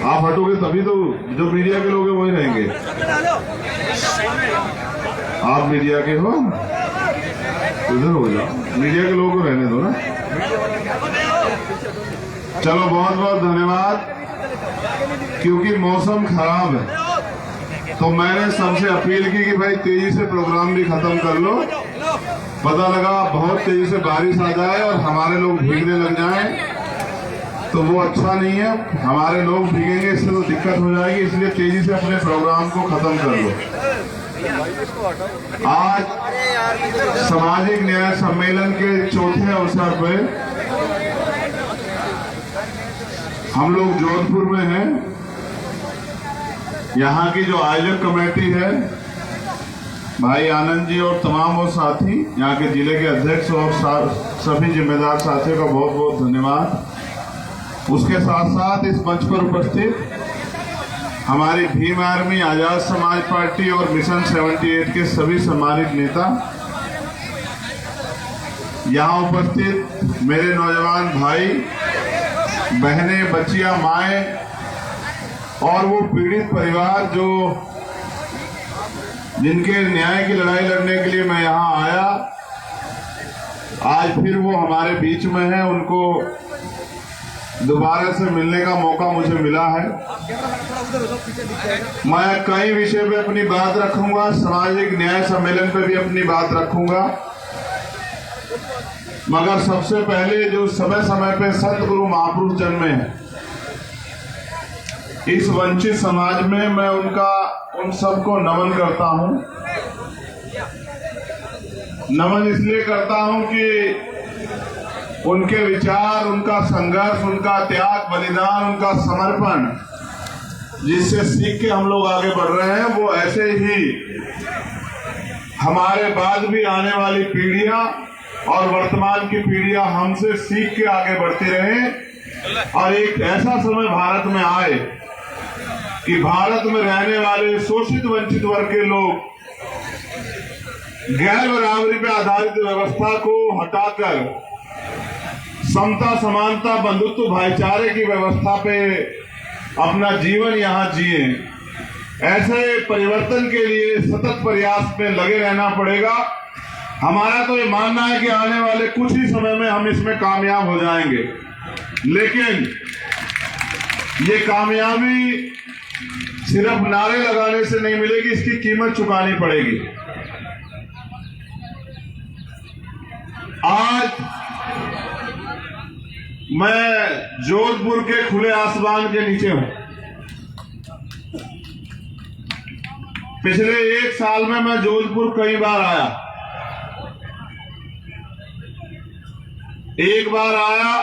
आप हटोगे तभी तो जो मीडिया के लोग हैं वही रहेंगे। आप मीडिया के हो, इधर हो जाओ, मीडिया के लोगों को रहने दो ना। चलो बहुत बहुत धन्यवाद। क्योंकि मौसम खराब है तो मैंने सबसे अपील की कि भाई तेजी से प्रोग्राम भी खत्म कर लो। पता लगा बहुत तेजी से बारिश आ जाए और हमारे लोग भीगने लग जाएं तो वो अच्छा नहीं है। हमारे लोग भीगेंगे इससे तो दिक्कत हो जाएगी, इसलिए तेजी से अपने प्रोग्राम को खत्म कर लो। आज सामाजिक न्याय सम्मेलन के चौथे अवसर पर हम लोग जोधपुर में हैं। यहाँ की जो आयोजक कमेटी है, भाई आनंद जी और तमाम वो साथी, यहाँ के जिले के अध्यक्ष और सभी जिम्मेदार साथियों का बहुत बहुत धन्यवाद। उसके साथ साथ इस मंच पर उपस्थित हमारी भीम आर्मी, आजाद समाज पार्टी और मिशन 78 के सभी सम्मानित नेता, यहाँ उपस्थित मेरे नौजवान भाई बहनें, बच्चियां, माएं और वो पीड़ित परिवार जो जिनके न्याय की लड़ाई लड़ने के लिए मैं यहाँ आया, आज फिर वो हमारे बीच में है। उनको दोबारा से मिलने का मौका मुझे मिला है। मैं कई विषय पे अपनी बात रखूंगा, सामाजिक न्याय सम्मेलन पे भी अपनी बात रखूंगा, मगर सबसे पहले जो समय समय पे सतगुरु महापुरुष जन्मे हैं इस वंचित समाज में, मैं उन सबको नमन करता हूं। नमन इसलिए करता हूं कि उनके विचार, उनका संघर्ष, उनका त्याग, बलिदान, उनका समर्पण, जिससे सीख के हम लोग आगे बढ़ रहे हैं, वो ऐसे ही हमारे बाद भी आने वाली पीढ़ियां और वर्तमान की पीढ़ियां हमसे सीख के आगे बढ़ती रहे और एक ऐसा समय भारत में आए कि भारत में रहने वाले शोषित वंचित वर्ग के लोग गैर बराबरी पर आधारित व्यवस्था को हटाकर समता, समानता, बंधुत्व, भाईचारे की व्यवस्था पे अपना जीवन यहाँ जिए। ऐसे परिवर्तन के लिए सतत प्रयास में लगे रहना पड़ेगा। हमारा तो ये मानना है कि आने वाले कुछ ही समय में हम इसमें कामयाब हो जाएंगे, लेकिन ये कामयाबी सिर्फ नारे लगाने से नहीं मिलेगी, इसकी कीमत चुकानी पड़ेगी। आज मैं जोधपुर के खुले आसमान के नीचे हूं। पिछले एक साल में मैं जोधपुर कई बार आया। एक बार आया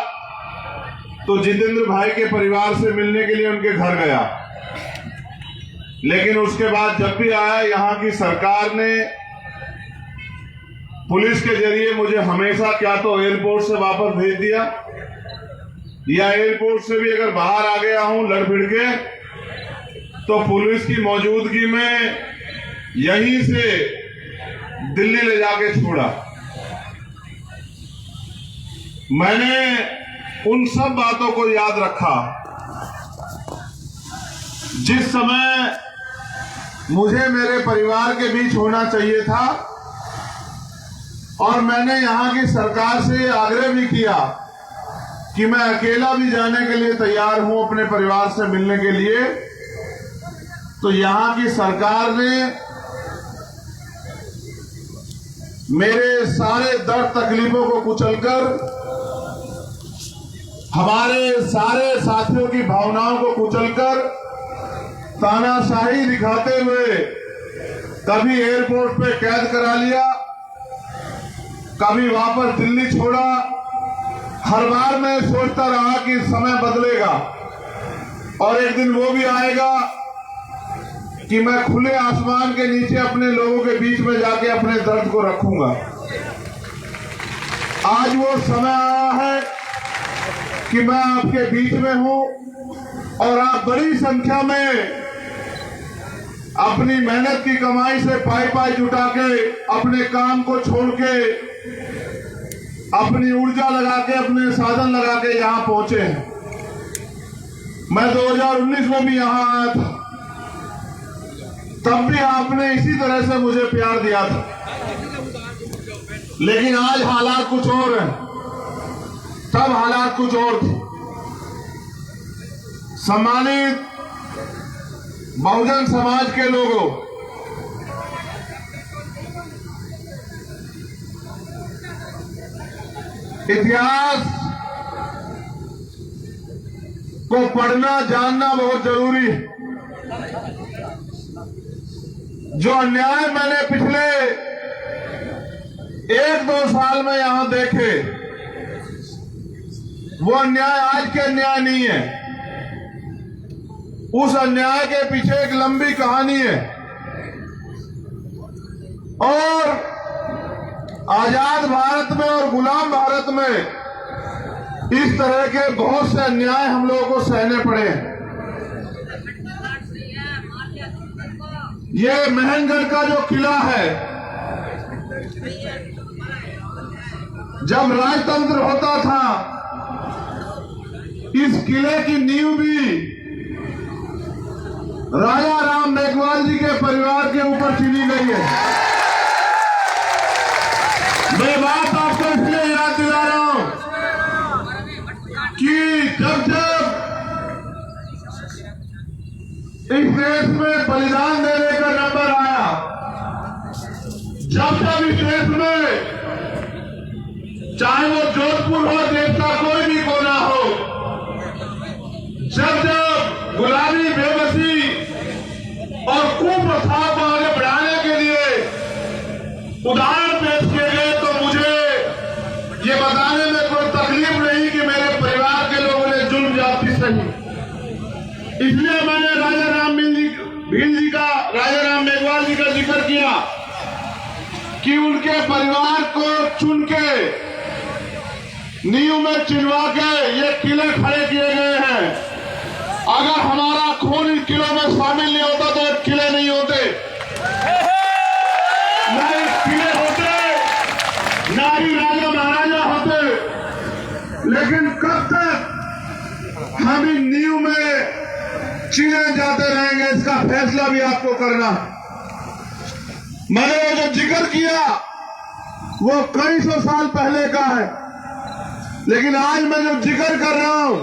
तो जितेंद्र भाई के परिवार से मिलने के लिए उनके घर गया, लेकिन उसके बाद जब भी आया, यहाँ की सरकार ने पुलिस के जरिए मुझे हमेशा क्या तो एयरपोर्ट से वापस भेज दिया, या एयरपोर्ट से भी अगर बाहर आ गया हूं लड़ भिड़ के, तो पुलिस की मौजूदगी में यहीं से दिल्ली ले जाके छोड़ा। मैंने उन सब बातों को याद रखा जिस समय मुझे मेरे परिवार के बीच होना चाहिए था, और मैंने यहां की सरकार से आग्रह भी किया कि मैं अकेला भी जाने के लिए तैयार हूं अपने परिवार से मिलने के लिए। तो यहां की सरकार ने मेरे सारे दर्द तकलीफों को कुचलकर, हमारे सारे साथियों की भावनाओं को कुचलकर, तानाशाही दिखाते हुए कभी एयरपोर्ट पे कैद करा लिया, कभी वापस दिल्ली छोड़ा। हर बार मैं सोचता रहा कि समय बदलेगा और एक दिन वो भी आएगा कि मैं खुले आसमान के नीचे अपने लोगों के बीच में जाके अपने दर्द को रखूंगा। आज वो समय आया है कि मैं आपके बीच में हूं और आप बड़ी संख्या में अपनी मेहनत की कमाई से पाई जुटा के, अपने काम को छोड़ के, अपनी ऊर्जा लगा के, अपने साधन लगा के यहां पहुंचे हैं। मैं 2019 में भी यहां आया था, तब भी आपने इसी तरह से मुझे प्यार दिया था। लेकिन आज हालात कुछ और हैं, तब हालात कुछ और थे। सम्मानित बहुजन समाज के लोगों, इतिहास को पढ़ना जानना बहुत जरूरी है। जो अन्याय मैंने पिछले 1-2 साल में यहां देखे, वो अन्याय आज के अन्याय नहीं है। उस अन्याय के पीछे एक लंबी कहानी है और आजाद भारत में और गुलाम भारत में इस तरह के बहुत से अन्याय हम लोगों को सहने पड़े हैं। ये महनगढ़ का जो किला है, जब राजतंत्र होता था, इस किले की नींव भी राजा राम मेघवाल जी के परिवार के ऊपर चुनी गई है। मैं बात आपको इसलिए याद दिला रहा हूं कि जब इस देश में बलिदान देने का नंबर आया, जब इस देश में, चाहे वो जोधपुर हो, देश का कोई भी कोना हो, जब गुलामी, बेबसी और कुप्रथाओं को आगे बढ़ाने के लिए उदाहरण पेश किए गए, तो मुझे ये बताने में कोई तकलीफ नहीं कि मेरे परिवार के लोगों ने जुल्म जाति सही। इसलिए मैंने राजा राम मेघवाल जी का जिक्र किया कि उनके परिवार को चुन के, नींव में चिनवा के ये किले खड़े किए गए हैं। अगर हमारा खून इन किलों में शामिल नहीं होता तो किले नहीं होते, न किले होते, न ही राजा महाराजा होते। लेकिन कब तक हम इन नींव में चीने जाते रहेंगे, इसका फैसला भी आपको करना। मैंने वो जो जिक्र किया वो कई सौ साल पहले का है, लेकिन आज मैं जो जिक्र कर रहा हूं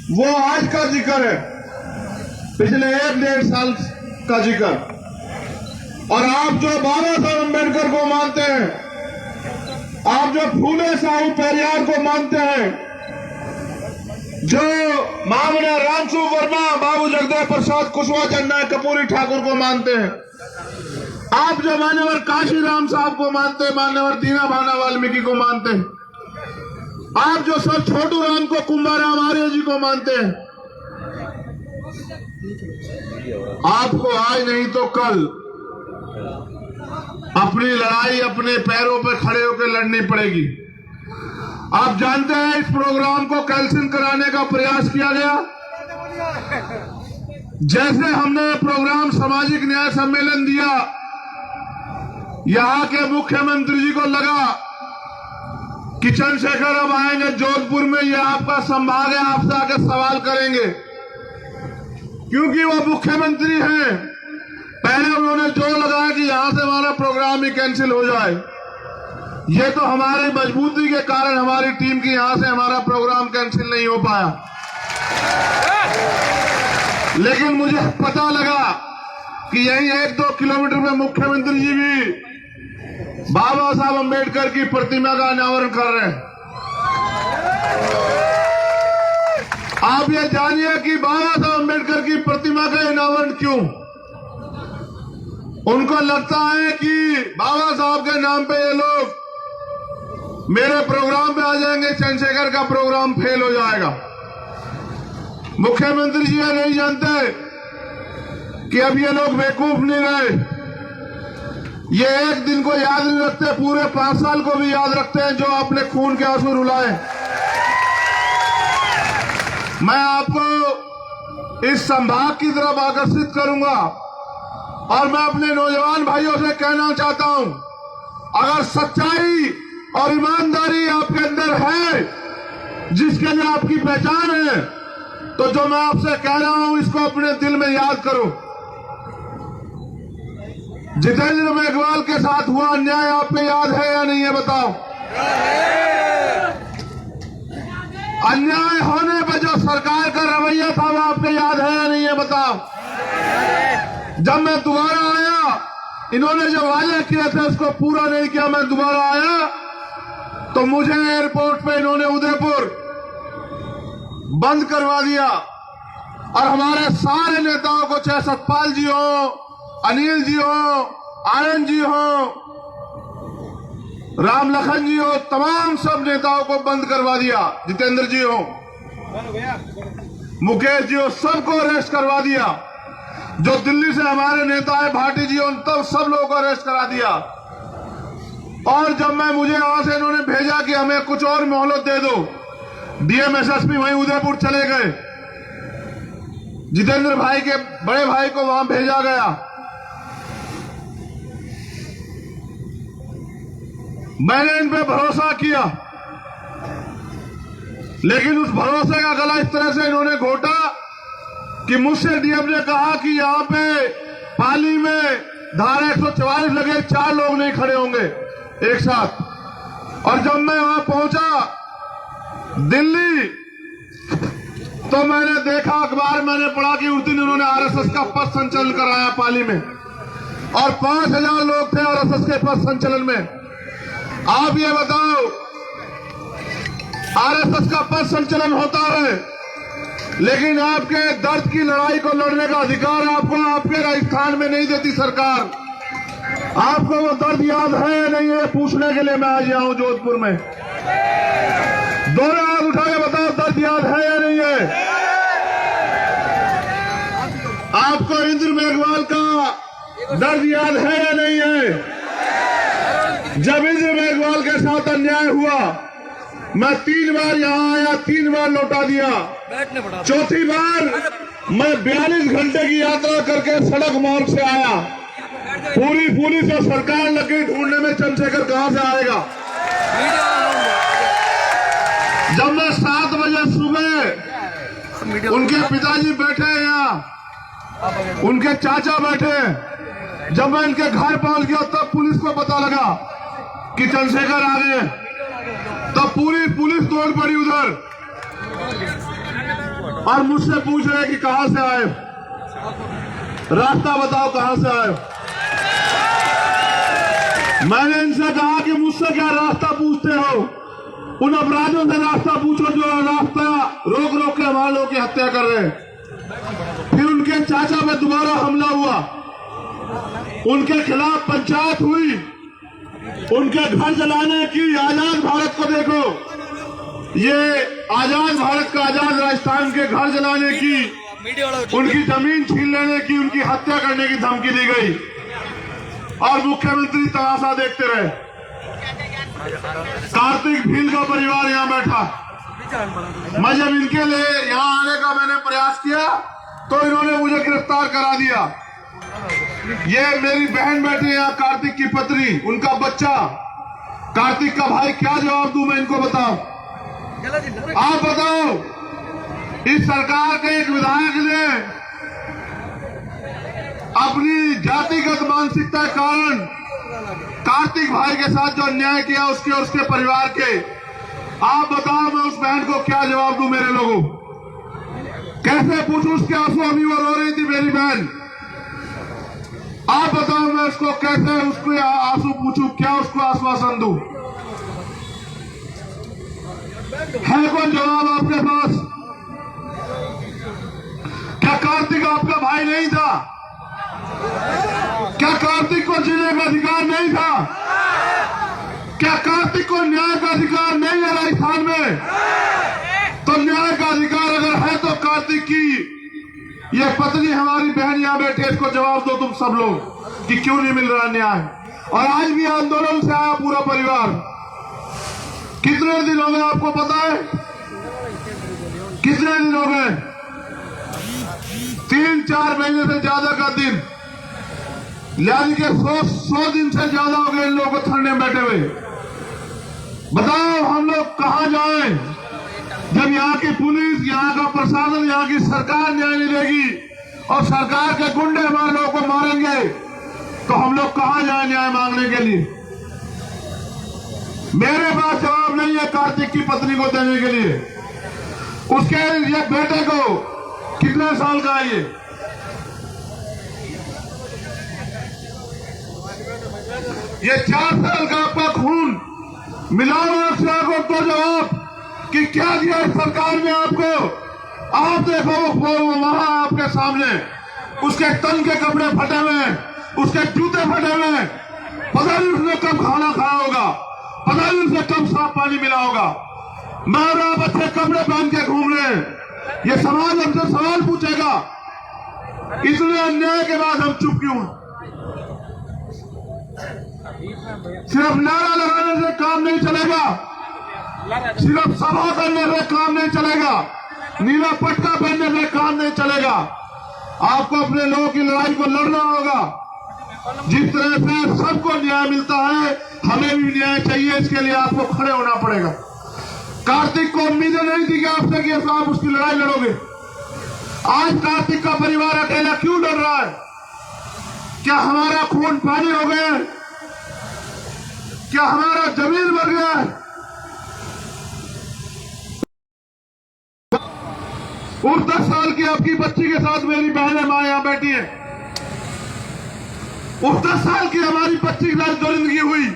वो आज का जिक्र है, पिछले 1-1.5 साल का जिक्र। और आप जो बाबा साहब अम्बेडकर को मानते हैं, आप जो फूले साहू पेरियार को मानते हैं, जो महामना रामसू वर्मा, बाबू जगदेव प्रसाद कुशवाहा, जन्ना कपूरी ठाकुर को मानते हैं, आप जो मान्यवर काशी राम साहब को मानते हैं, मान्यवर दीना भाना वाल्मीकि को मानते हैं, आप जो सर छोटू राम को, कुंभाराम आर्य जी को मानते हैं, आपको आज नहीं तो कल अपनी लड़ाई अपने पैरों पर खड़े होकर लड़नी पड़ेगी। आप जानते हैं इस प्रोग्राम को कैंसिल कराने का प्रयास किया गया। जैसे हमने प्रोग्राम सामाजिक न्याय सम्मेलन दिया, यहां के मुख्यमंत्री जी को लगा कि चंद्रशेखर अब आएंगे जोधपुर में, ये आपका संभाग है, आपसे आके सवाल करेंगे, क्योंकि वो मुख्यमंत्री हैं। पहले उन्होंने जोर लगाया कि यहां से हमारा प्रोग्राम ही कैंसिल हो जाए। ये तो हमारी मजबूती के कारण हमारी टीम की यहां से हमारा प्रोग्राम कैंसिल नहीं हो पाया। लेकिन मुझे पता लगा कि यही 1-2 किलोमीटर में मुख्यमंत्री जी भी बाबा साहब अम्बेडकर की प्रतिमा का अनावरण कर रहे हैं। आप ये जानिए कि बाबा साहब अम्बेडकर की प्रतिमा का अनावरण क्यों? उनको लगता है कि बाबा साहब के नाम पे ये लोग मेरे प्रोग्राम पे आ जाएंगे, चंद्रशेखर का प्रोग्राम फेल हो जाएगा। मुख्यमंत्री जी ये नहीं जानते कि अब ये लोग बेवकूफ नहीं रहे। ये एक दिन को याद नहीं रखते, पूरे 5 साल को भी याद रखते हैं जो अपने खून के आंसू रुलाए। मैं आपको इस संभाग की तरफ आकर्षित करूंगा और मैं अपने नौजवान भाइयों से कहना चाहता हूं, अगर सच्चाई और ईमानदारी आपके अंदर है जिसके लिए आपकी पहचान है, तो जो मैं आपसे कह रहा हूं इसको अपने दिल में याद करो। जितेंद्र मेघवाल के साथ हुआ अन्याय आप पे याद है या नहीं है, बताओ। अन्याय होने पर जो सरकार का रवैया था वो आपको याद है या नहीं है, बताओ। जब मैं दोबारा आया, इन्होंने जो वायदे किए थे उसको पूरा नहीं किया। मैं दोबारा आया तो मुझे एयरपोर्ट पे इन्होंने उदयपुर बंद करवा दिया, और हमारे सारे नेताओं को, चाहे सतपाल जी हो, अनिल जी हो, आनंद जी हो, राम लखन जी हो, तमाम सब नेताओं को बंद करवा दिया। जितेंद्र जी हो, मुकेश जी हो, सबको अरेस्ट करवा दिया। जो दिल्ली से हमारे नेता है भाटी जी, उन तब सब लोगों को अरेस्ट करा दिया। और जब मुझे यहां से इन्होंने भेजा कि हमें कुछ और मोहलत दे दो, डीएम एसएसपी वहीं उदयपुर चले गए। जितेंद्र भाई के बड़े भाई को वहां भेजा गया। मैंने इन पे भरोसा किया, लेकिन उस भरोसे का गला इस तरह से इन्होंने घोटा कि मुझसे डीएम ने कहा कि यहां पे पाली में धारा 144 लगे, 4 लोग नहीं खड़े होंगे एक साथ। और जब मैं वहां पहुंचा दिल्ली, तो मैंने देखा, अखबार मैंने पढ़ा कि उस दिन उन्होंने आरएसएस का पथ संचलन कराया पाली में, और 5000 लोग थे आरएसएस के पथ संचलन में। आप ये बताओ, आरएसएस का पथ संचलन होता है, लेकिन आपके दर्द की लड़ाई को लड़ने का अधिकार आपको आपके राजस्थान में नहीं देती सरकार। आपको वो दर्द याद है या नहीं है, पूछने के लिए मैं आज यहाँ हूं जोधपुर में। दोनों हाथ उठा के बताओ, दर्द याद है या नहीं है? आपको इंद्र मेघवाल का दर्द याद है या नहीं है? जब इंद्र मेघवाल के साथ अन्याय हुआ, मैं 3 बार यहां आया, 3 बार लौटा दिया। चौथी बार मैं 42 घंटे की यात्रा करके सड़क मार्ग से आया। पूरी पुलिस और सरकार लगी ढूंढने में, चंद्रशेखर कहां से आएगा। जब मैं 7 बजे सुबह, उनके पिताजी बैठे यहाँ, उनके चाचा बैठे, जब मैं इनके घर पहुंच गया तब पुलिस को पता लगा कि चंद्रशेखर आ गए। तब पूरी पुलिस दौड़ पड़ी उधर, और मुझसे पूछ रहे कि कहां से आए, रास्ता बताओ कहां से आए। मैंने इनसे कहा कि मुझसे क्या रास्ता पूछते हो, उन अपराधियों से रास्ता पूछो जो रास्ता रोक रोक के हमारे लोगों की हत्या कर रहे हैं। फिर उनके चाचा पे दोबारा हमला हुआ, उनके खिलाफ पंचायत हुई, उनके घर जलाने की। आजाद भारत को देखो, ये आजाद भारत का, आजाद राजस्थान के घर जलाने की, उनकी जमीन छीन लेने की, उनकी हत्या करने की धमकी दी गई, और मुख्यमंत्री तमाशा देखते रहे। कार्तिक भील का परिवार यहां बैठा। मैं जब इनके लिए यहां आने का मैंने प्रयास किया तो इन्होंने मुझे गिरफ्तार करा दिया। ये मेरी बहन बैठी यहाँ, कार्तिक की पत्नी, उनका बच्चा, कार्तिक का भाई। क्या जवाब दूं मैं इनको, बताओ। आप बताओ, इस सरकार के एक विधायक ने अपनी जातिगत मानसिकता के कारण कार्तिक भाई के साथ जो अन्याय किया उसके और उसके परिवार के, आप बताओ मैं उस बहन को क्या जवाब दूं। मेरे लोगों कैसे पूछूं उसके आंसू, अभी वो रो रही थी मेरी बहन। आप बताओ मैं उसको कैसे उसके आंसू पूछूं, क्या उसको आश्वासन दूं? है कौन जवाब आपके पास? क्या कार्तिक आपका भाई नहीं था? क्या कार्तिक को जीने का अधिकार नहीं था? क्या कार्तिक को न्याय का अधिकार नहीं है राजस्थान में? तो न्याय का अधिकार अगर है तो कार्तिक की ये पत्नी, हमारी बहन यहां बैठे, इसको जवाब दो तुम सब लोग कि क्यों नहीं मिल रहा न्याय। और आज भी आंदोलन से आया पूरा परिवार। कितने दिन हो गए आपको पता है? कितने दिन हो गए? 3-4 महीने से ज्यादा का दिन, यानी कि 100 दिन से ज्यादा हो गए इन लोगों को धरने में बैठे हुए। बताओ हम लोग कहां जाएं? जब यहाँ की पुलिस, यहाँ का प्रशासन, यहाँ की सरकार न्याय नहीं देगी और सरकार के गुंडे हमारे लोगों को मारेंगे तो हम लोग कहां जाए न्याय मांगने के लिए? मेरे पास जवाब नहीं है कार्तिक की पत्नी को देने के लिए। उसके ये बेटे को कितने साल का है ये 4 साल का आपका खून मिलाओ अक्षरा को तो जवाब कि क्या दिया इस सरकार ने आपको? आप देखो वो वहां आपके सामने, उसके तन के कपड़े फटे हुए हैं, उसके जूते फटे हुए हैं, पता नहीं उसने कब खाना खाया होगा, पता नहीं उसे कब साफ पानी मिला होगा। मैं और आप अच्छे कपड़े पहन के घूम रहे हैं, ये समाज हमसे सवाल पूछेगा। इतने अन्याय के बाद हम चुप क्यों हैं? सिर्फ नारा लगाने से काम नहीं चलेगा, सिर्फ सभा करने से काम नहीं चलेगा, नीला पटका पहनने से काम नहीं चलेगा। आपको अपने लोगों की लड़ाई को लड़ना होगा। जिस तरह से सबको न्याय मिलता है, हमें भी न्याय चाहिए। इसके लिए आपको खड़े होना पड़ेगा। कार्तिक को उम्मीदें नहीं थी कि आपसे कि आप उसकी लड़ाई लड़ोगे। आज कार्तिक का परिवार अकेला क्यों लड़ रहा है? क्या हमारा खून पानी हो गया है? क्या हमारा जमीन मर गया है? उस 10 साल की आपकी बच्ची के साथ मेरी बहन मां यहां बैठी है। उस 10 साल की हमारी बच्ची के साथ जो जिंदगी हुई है,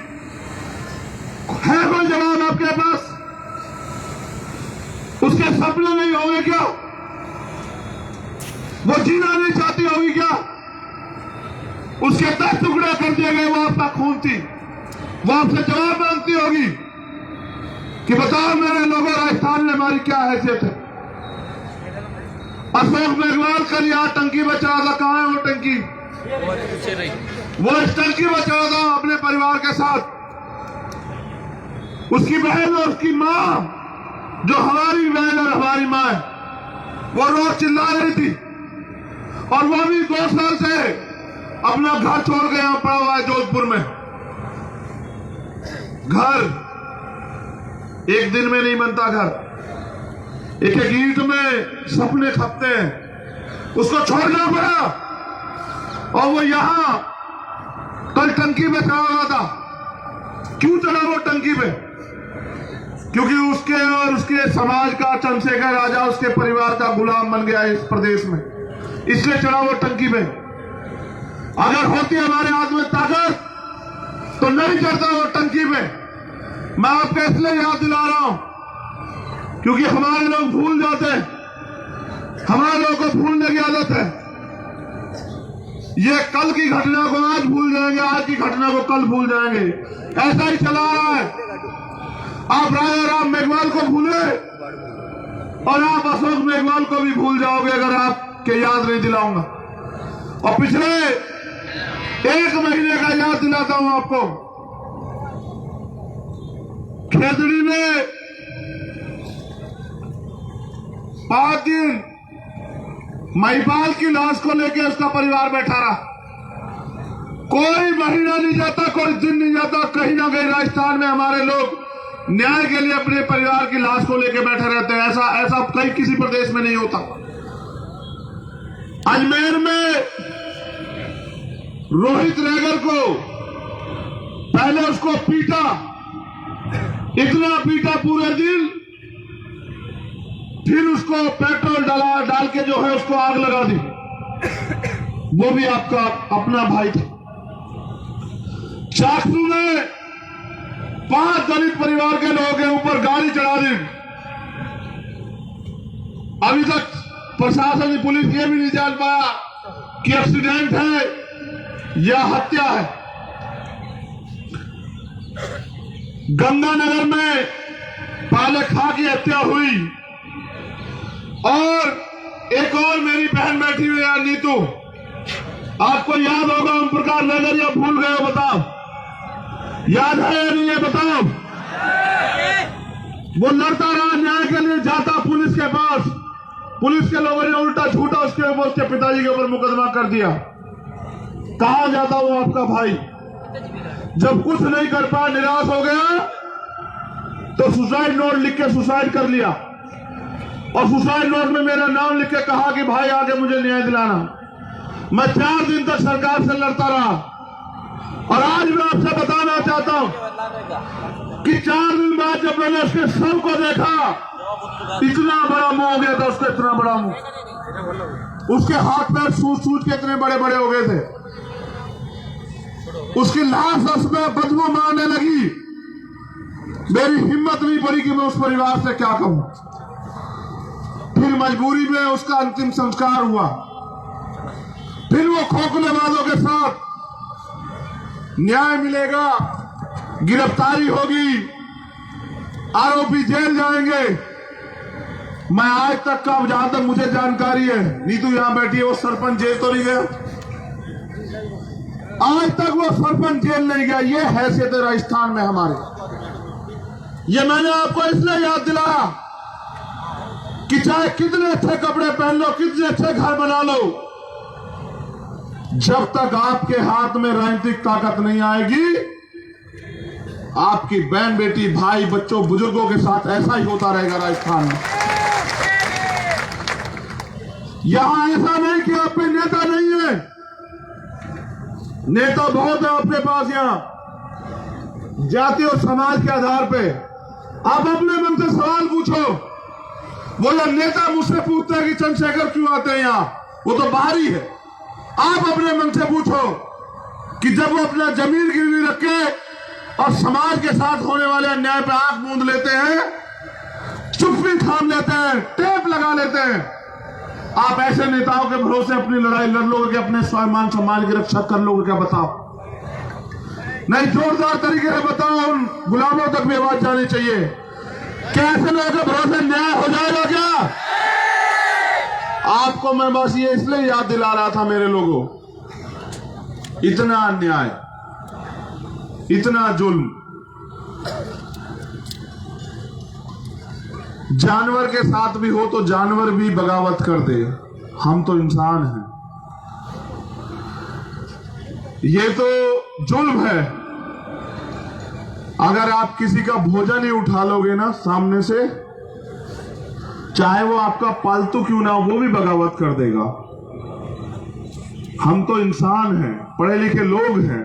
कोई जवाब आपके पास? उसके सपने नहीं होंगे क्या? वो जीना नहीं चाहती होगी क्या? उसके 10 टुकड़े कर दिए गए, वो आपका खून थी। वो आपसे जवाब मांगती होगी कि बताओ मेरे लोगों, राजस्थान में हमारी क्या हैसियत है? अशोक मेघवाल कल यहाँ टंकी बचा रहा था। कहाँ है वो टंकी? वो इस टंकी बचा रहा था अपने परिवार के साथ। उसकी बहन और उसकी माँ, जो हमारी बहन और हमारी माँ है, वो रोज चिल्ला रही थी। और वो भी 2 साल से अपना घर छोड़ के यहाँ पड़ा हुआ है जोधपुर में। घर एक दिन में नहीं बनता। घर एक एक ईंट में सपने खपते हैं। उसको छोड़ना पड़ा और वो यहां कल टंकी पे चढ़ा हुआ था। क्यों चढ़ा वो टंकी पे? क्योंकि उसके और उसके समाज का चंद्रशेखर राजा उसके परिवार का गुलाम बन गया इस प्रदेश में, इसलिए चढ़ा वो टंकी पे। अगर होती हमारे हाथ में ताकत तो नहीं चढ़ता वो टंकी पे। मैं आपको इसलिए याद दिला रहा हूं क्योंकि हमारे लोग भूल जाते हैं, हमारे लोगों को भूलने की आदत है। ये कल की घटना को आज भूल जाएंगे, आज की घटना को कल भूल जाएंगे। ऐसा ही चला रहा है। आप राजा राम मेघवाल को भूले और आप अशोक मेघवाल को भी भूल जाओगे अगर आपके याद नहीं दिलाऊंगा। और पिछले 1 महीने का याद दिलाता हूं आपको। खेतड़ी में 5 दिन महिपाल की लाश को लेकर उसका परिवार बैठा रहा। कोई महीना नहीं जाता, कोई दिन नहीं जाता, कहीं ना कहीं राजस्थान में हमारे लोग न्याय के लिए अपने परिवार की लाश को लेकर बैठे रहते हैं। ऐसा कहीं किसी प्रदेश में नहीं होता। अजमेर में रोहित रेगर को पहले उसको पीटा, इतना पीटा पूरे दिन, फिर उसको पेट्रोल डाल के जो है उसको आग लगा दी। वो भी आपका अपना भाई था। चाकसू में 5 दलित परिवार के लोगों के ऊपर गाड़ी चढ़ा दी। अभी तक प्रशासन पुलिस ये भी नहीं जान पाया कि एक्सीडेंट है या हत्या है। गंगानगर में पाले खा की हत्या हुई। और एक और मेरी बहन बैठी हुई है नीतू, आपको याद होगा ओम प्रकाश नगर, या भूल गए हो? बताओ, याद है या नहीं है? बताओ। वो लड़ता रहा न्याय के लिए, जाता पुलिस के पास, पुलिस के लोगों ने उल्टा झूठा उसके ऊपर, उसके पिताजी के ऊपर मुकदमा कर दिया। कहां जाता वो आपका भाई? जब कुछ नहीं कर पाया, निराश हो गया, तो सुसाइड नोट लिख के सुसाइड कर लिया। और सुसाइड नोट में मेरा नाम लिख के कहा कि भाई आगे मुझे न्याय दिलाना। मैं 4 दिन तक सरकार से लड़ता रहा और आज मैं आपसे बताना चाहता हूं कि 4 दिन बाद जब मैंने उसके सर को देखा, इतना बड़ा मुंह हो गया था उसका, इतना बड़ा मुंह, उसके हाथ पैर सूज सूज के इतने बड़े बड़े हो गए थे, उसकी लाश उसमें बदबू मारने लगी। मेरी हिम्मत नहीं पड़ी कि मैं उस परिवार से क्या कहूं। फिर मजबूरी में उसका अंतिम संस्कार हुआ। फिर वो खोखले वालों के साथ न्याय मिलेगा, गिरफ्तारी होगी, आरोपी जेल जाएंगे। मैं आज तक का, जहां तक मुझे जानकारी है, नीतू यहां बैठी है, वो सरपंच जेल तो नहीं गया, आज तक वो सरपंच जेल नहीं गया। ये हैसियत है राजस्थान में हमारे। ये मैंने आपको इसलिए याद दिलाया कि चाहे कितने अच्छे कपड़े पहन लो, कितने अच्छे घर बना लो, जब तक आपके हाथ में राजनीतिक ताकत नहीं आएगी, आपकी बहन बेटी भाई बच्चों बुजुर्गों के साथ ऐसा ही होता रहेगा राजस्थान में। यहां ऐसा नहीं कि आप पे नेता नहीं है, नेता बहुत है आपके पास। यहां जाति और समाज के आधार पे आप अपने मन से सवाल पूछो। वो जो नेता मुझसे पूछते हैं कि चंद्रशेखर क्यों आते हैं यहां, वो तो बाहरी है। आप अपने मन से पूछो कि जब वो अपना जमीन गिरवी रखे और समाज के साथ होने वाले अन्याय पे आंख मूंद लेते हैं, चुप्पी थाम लेते हैं, टेप लगा लेते हैं, आप ऐसे नेताओं के भरोसे अपनी लड़ाई लड़ लोगे, अपने स्वाभिमान सम्मान की रक्षा कर लोगे क्या? बताओ। नहीं, जोरदार तरीके से बताओ, उन गुलामों तक भी आवाज जानी चाहिए। क्या ऐसे लोगों के भरोसे न्याय हो जाएगा क्या? आपको मैं बस ये इसलिए याद दिला रहा था मेरे लोगों, इतना अन्याय, इतना जुल्म, जानवर के साथ भी हो तो जानवर भी बगावत कर दे। हम तो इंसान हैं। ये तो जुल्म है। अगर आप किसी का भोजन ही उठा लोगे ना सामने से, चाहे वो आपका पालतू क्यों ना हो, वो भी बगावत कर देगा। हम तो इंसान हैं, पढ़े लिखे लोग हैं,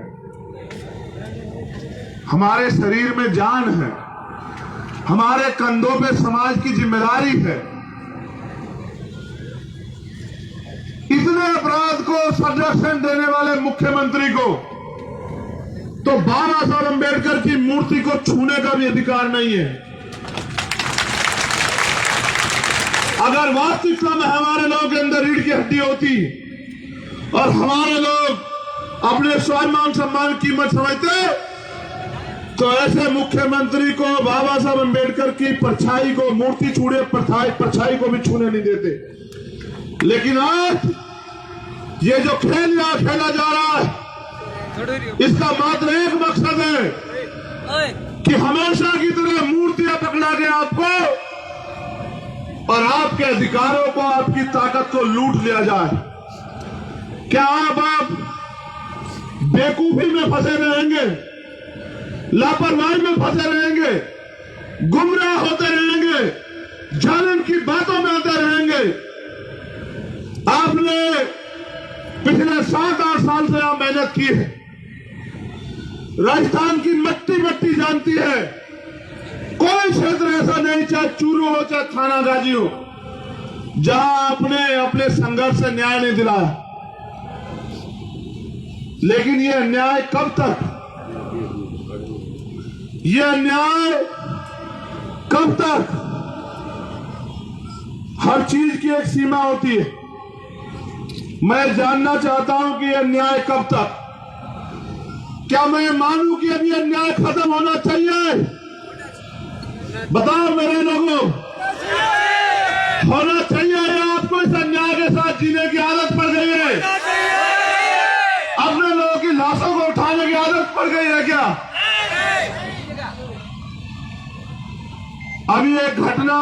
हमारे शरीर में जान है, हमारे कंधों पे समाज की जिम्मेदारी है। इतने अपराध को संरक्षण देने वाले मुख्यमंत्री को तो बाबा साहब अंबेडकर की मूर्ति को छूने का भी अधिकार नहीं है। अगर वास्तविकता में हमारे लोगों के अंदर रीढ़ की हड्डी होती और हमारे लोग अपने स्वाभिमान सम्मान की कीमत समझते, तो ऐसे मुख्यमंत्री को, बाबा साहब अंबेडकर की परछाई को, मूर्ति छूने परछाई को भी छूने नहीं देते। लेकिन आज ये जो खेल यहां खेला जा रहा है, इसका मात्र एक मकसद है कि हमेशा की तरह मूर्तियां पकड़ा के आपको और आपके अधिकारों को, आपकी ताकत को लूट लिया जाए। क्या आप बेवकूफी में फंसे रहेंगे, लापरवाही में फंसे रहेंगे, गुमराह होते रहेंगे, जालिम की बातों में आते रहेंगे? आपने पिछले 7-8 साल से यहां मेहनत की है, राजस्थान की मट्टी मट्टी जानती है। कोई क्षेत्र ऐसा नहीं, चाहे चूरू हो चाहे थाना गाजी हो, जहां आपने अपने संघर्ष से न्याय नहीं दिलाया। लेकिन यह अन्याय कब तक, यह अन्याय कब तक? हर चीज की एक सीमा होती है। मैं जानना चाहता हूं कि यह अन्याय कब तक? क्या मैं मानूं कि अभी अन्याय खत्म होना चाहिए? बताओ मेरे लोगों, होना चाहिए या आपको इस अन्याय के साथ जीने की आदत पड़ गई है? अपने लोगों की लाशों को उठाने की आदत पड़ गई है क्या? अभी एक घटना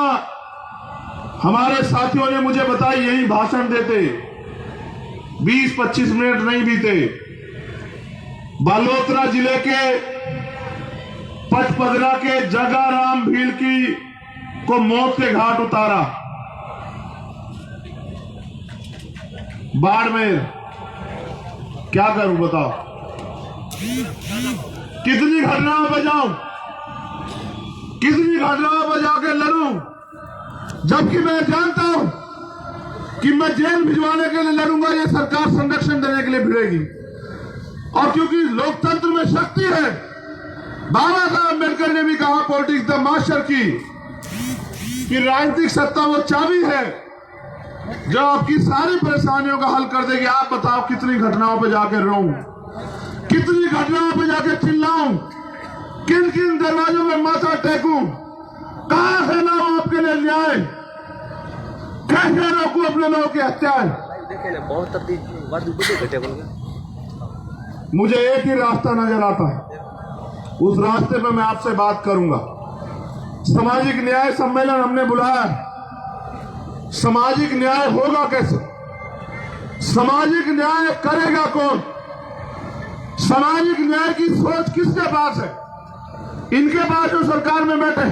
हमारे साथियों ने मुझे बताई, यही भाषण देते 20-25 मिनट नहीं बीते, बालोतरा जिले के पचपदरा के जगाराम भील की को मौत के घाट उतारा। बाड़मेर, क्या करूं बताओ? कितनी घटनाओं पर जाऊं, कितनी घटनाओं पर जाकर लड़ूं, जबकि मैं जानता हूं कि मैं जेल भिजवाने के लिए लड़ूंगा, ये सरकार संरक्षण देने के लिए भिड़ेगी। और क्योंकि लोकतंत्र में शक्ति है, बाबा साहब अम्बेडकर ने भी कहा पॉलिटिक्स द मास्टर की, कि राजनीतिक सत्ता वो चाबी है जो आपकी सारी परेशानियों का हल कर देगी। आप बताओ कितनी घटनाओं पे जाकर रोऊं, कितनी घटनाओं पे जाकर चिल्लाऊं, किन किन दरवाजों में माथा टेकूं, कहां से लाऊं आपके लिए न्याय, कैसे रोकूं अपने लोगों की हत्या? मुझे एक ही रास्ता नजर आता है, उस रास्ते पे मैं आपसे बात करूंगा। सामाजिक न्याय सम्मेलन हमने बुलाया, सामाजिक न्याय होगा कैसे? सामाजिक न्याय करेगा कौन? सामाजिक न्याय की सोच किसके पास है? इनके पास जो सरकार में बैठे,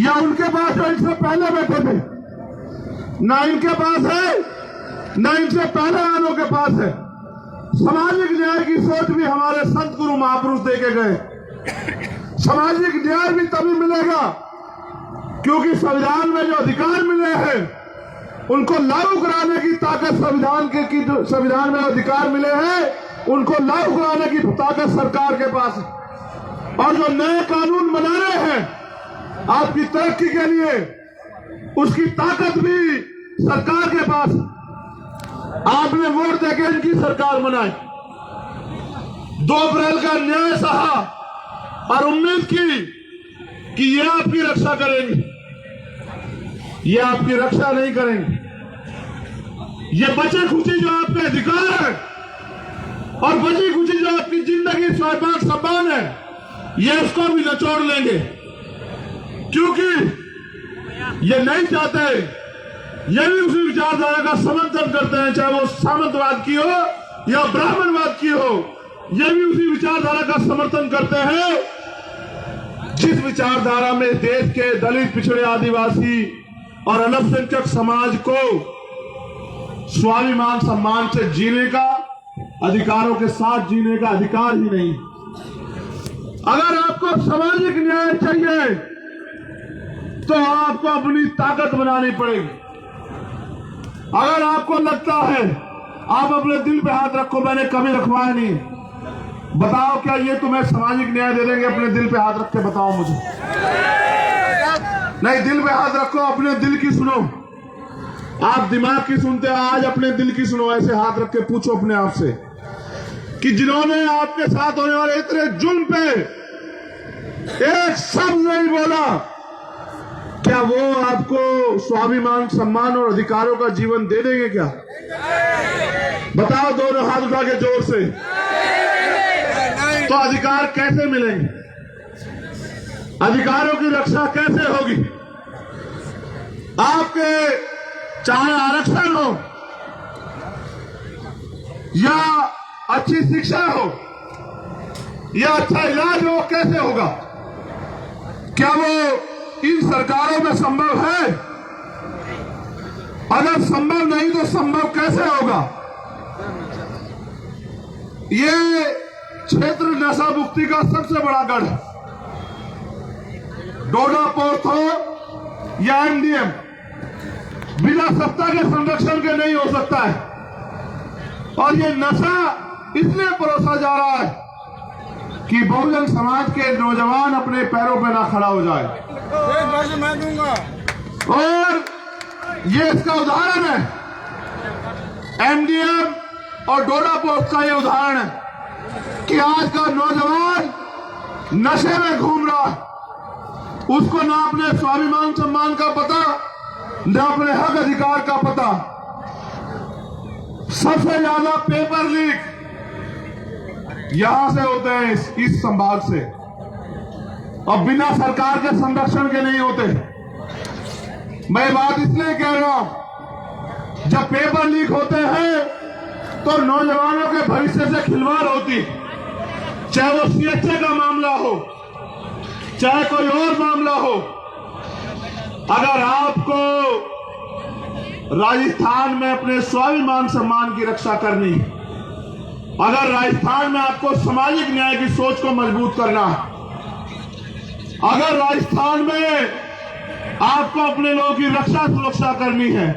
या उनके पास जो इनसे पहले बैठे थे? ना इनके पास है, ना इनसे पहले वालों के पास है। सामाजिक न्याय की सोच भी हमारे संत गुरु महापुरुष देके गए। सामाजिक न्याय भी तभी मिलेगा क्योंकि संविधान में जो अधिकार मिले हैं उनको लागू कराने की ताकत संविधान में अधिकार मिले हैं उनको लागू कराने की ताकत सरकार के पास है। और जो नए कानून बना रहे हैं आपकी तरक्की के लिए, उसकी ताकत भी सरकार के पास है। आपने वोट देके इनकी सरकार बनाई, 2 अप्रैल का न्याय सहा और उम्मीद की कि ये आपकी रक्षा करेंगे। ये आपकी रक्षा नहीं करेंगे। ये बचे खुची जो आपके अधिकार है और बची खुची जो आपकी जिंदगी स्वाभिमान सम्मान है, ये उसको भी निचोड़ लेंगे, क्योंकि ये नहीं चाहते, ये भी उसी विचारधारा का समर्थन करते हैं, चाहे वो सामंतवाद की हो या ब्राह्मणवाद की हो। ये भी उसी विचारधारा का समर्थन करते हैं जिस विचारधारा में देश के दलित, पिछड़े, आदिवासी और अल्पसंख्यक समाज को स्वाभिमान सम्मान से जीने का, अधिकारों के साथ जीने का अधिकार ही नहीं। अगर आपको सामाजिक न्याय चाहिए तो आपको अपनी ताकत बनानी पड़ेगी। अगर आपको लगता है, आप अपने दिल पे हाथ रखो, मैंने कभी रखवाया नहीं, बताओ क्या ये तुम्हें सामाजिक न्याय दे देंगे? अपने दिल पे हाथ रख के बताओ मुझे। नहीं, दिल पे हाथ रखो, अपने दिल की सुनो। आप दिमाग की सुनते हो, आज अपने दिल की सुनो। ऐसे हाथ रख के पूछो अपने आप से कि जिन्होंने आपके साथ होने वाले इतने जुल्म पे एक शब्द नहीं बोला, क्या वो आपको स्वाभिमान, सम्मान और अधिकारों का जीवन दे देंगे क्या? बताओ, दोनों हाथ उठा के जोर से। तो अधिकार कैसे मिलेंगे? अधिकारों की रक्षा कैसे होगी? आपके चाहे आरक्षण हो या अच्छी शिक्षा हो या अच्छा इलाज हो, कैसे होगा? क्या वो इन सरकारों में संभव है? अगर संभव नहीं तो संभव कैसे होगा? ये क्षेत्र नशा मुक्ति का सबसे बड़ा गढ़ है। डोडा पोस्ट हो या एमडीएम, बिना सत्ता के संरक्षण के नहीं हो सकता है। और ये नशा इसलिए परोसा जा रहा है कि बहुजन समाज के नौजवान अपने पैरों पर ना खड़ा हो जाए। मैं दूंगा। और ये इसका उदाहरण है, एमडीएम और डोडा पोस्ट का ये उदाहरण है कि आज का नौजवान नशे में घूम रहा है। उसको ना अपने स्वाभिमान सम्मान का पता, ना अपने हक अधिकार का पता। सबसे ज्यादा पेपर लीक यहां से होते हैं, इस संभाग से, और बिना सरकार के संरक्षण के नहीं होते। मैं बात इसलिए कह रहा हूं, जब पेपर लीक होते हैं तो नौजवानों के भविष्य से खिलवाड़ होती, चाहे वो सीएचए का मामला हो, चाहे कोई और मामला हो। अगर आपको राजस्थान में अपने स्वाभिमान सम्मान की रक्षा करनी है, अगर राजस्थान में आपको सामाजिक न्याय की सोच को मजबूत करना है, अगर राजस्थान में आपको अपने लोगों की रक्षा सुरक्षा करनी है,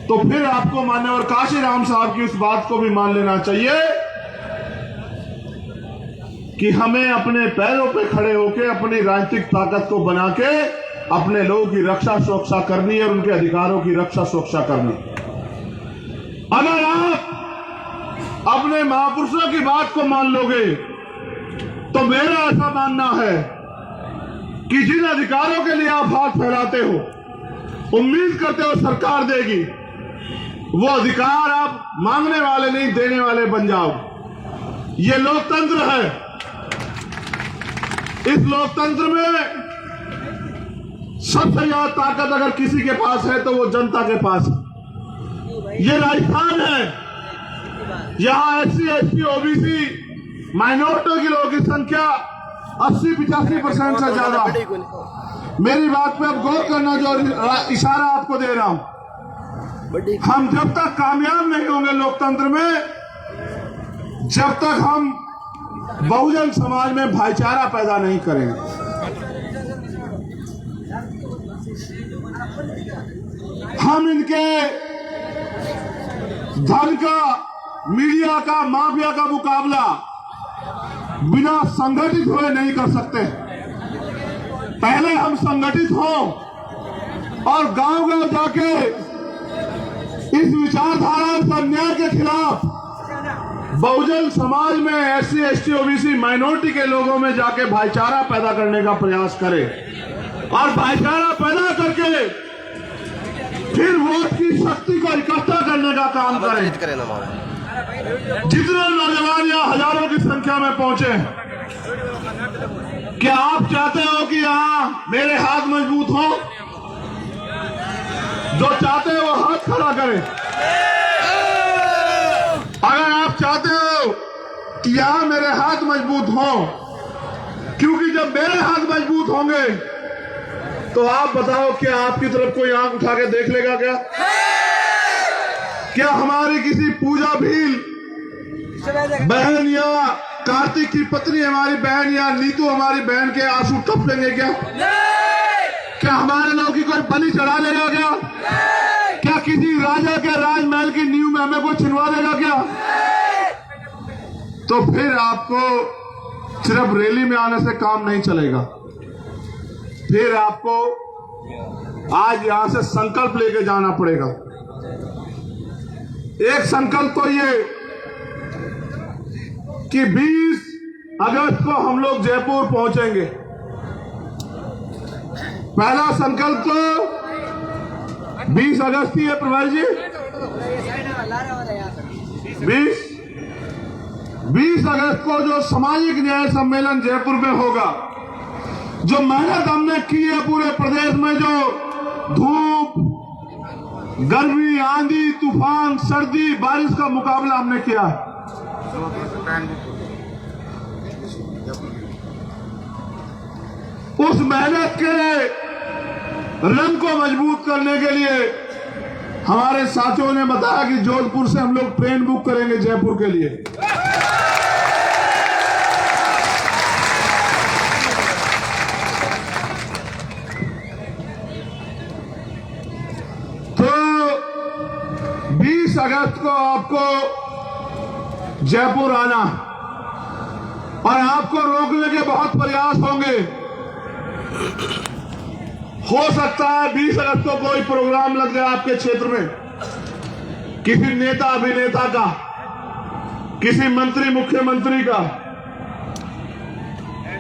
तो फिर आपको मान्यवर काशीराम साहब की उस बात को भी मान लेना चाहिए कि हमें अपने पैरों पे खड़े होकर अपनी राजनीतिक ताकत को बना के अपने लोगों की रक्षा सुरक्षा करनी है और उनके अधिकारों की रक्षा सुरक्षा करनी। अगर आप अपने महापुरुषों की बात को मान लोगे तो मेरा ऐसा मानना है कि जिन अधिकारों के लिए आप हाथ फैलाते हो, उम्मीद करते हो सरकार देगी, वो अधिकार आप मांगने वाले नहीं देने वाले बन जाओ। ये लोकतंत्र है। इस लोकतंत्र में सबसे ज्यादा ताकत अगर किसी के पास है तो वो जनता के पास है। ये राजस्थान है, यहां SC ST OBC माइनॉरिटी के लोगों की संख्या 80-85% से ज्यादा। मेरी बात पे आप गौर करना, जो इशारा आपको दे रहा हूं, हम जब तक कामयाब नहीं होंगे लोकतंत्र में, जब तक हम बहुजन समाज में भाईचारा पैदा नहीं करेंगे। हम इनके धन का, मीडिया का, माफिया का मुकाबला बिना संगठित हुए नहीं कर सकते। पहले हम संगठित हों और गांव-गांव जाके इस विचारधारा और अन्याय के खिलाफ बहुजन समाज में SC ST OBC माइनॉरिटी के लोगों में जाके भाईचारा पैदा करने का प्रयास करें और भाईचारा पैदा करके फिर वोट की शक्ति को इकट्ठा करने का काम करें। जितने नौजवान यहाँ हजारों की संख्या में पहुंचे, क्या आप चाहते हो कि यहाँ मेरे हाथ मजबूत हो? जो चाहते हो वो हाथ खड़ा करें। अगर आप चाहते हो कि यहाँ मेरे हाथ मजबूत हो, क्योंकि जब मेरे हाथ मजबूत होंगे तो आप बताओ, क्या आपकी तरफ कोई आंख उठा के देख लेगा? क्या हमारी किसी पूजा भील बहन या कार्तिक की पत्नी हमारी बहन या नीतू हमारी बहन के आंसू टपकेंगे क्या? क्या हमारे लोगों की कोई बलि चढ़ा देगा क्या? क्या किसी राजा के राजमहल की नींव में हमें कोई छिनवा देगा क्या? तो फिर आपको सिर्फ रैली में आने से काम नहीं चलेगा। फिर आपको आज यहां से संकल्प लेके जाना पड़ेगा। एक संकल्प तो ये कि 20 अगस्त को हम लोग जयपुर पहुंचेंगे। पहला संकल्प तो 20 अगस्त ही है प्रभारी जी, 20 अगस्त को जो सामाजिक न्याय सम्मेलन जयपुर में होगा, जो मेहनत हमने की है पूरे प्रदेश में, जो धूप, गर्मी, आंधी, तूफान, सर्दी, बारिश का मुकाबला हमने किया है, उस मेहनत के रंग को मजबूत करने के लिए हमारे साथियों ने बताया कि जोधपुर से हम लोग ट्रेन बुक करेंगे जयपुर के लिए। तो 20 अगस्त को आपको जयपुर आना और आपको रोकने के बहुत प्रयास होंगे। हो सकता है 20 अगस्त को कोई प्रोग्राम लग जाए आपके क्षेत्र में, किसी नेता अभिनेता का, किसी मंत्री मुख्यमंत्री का,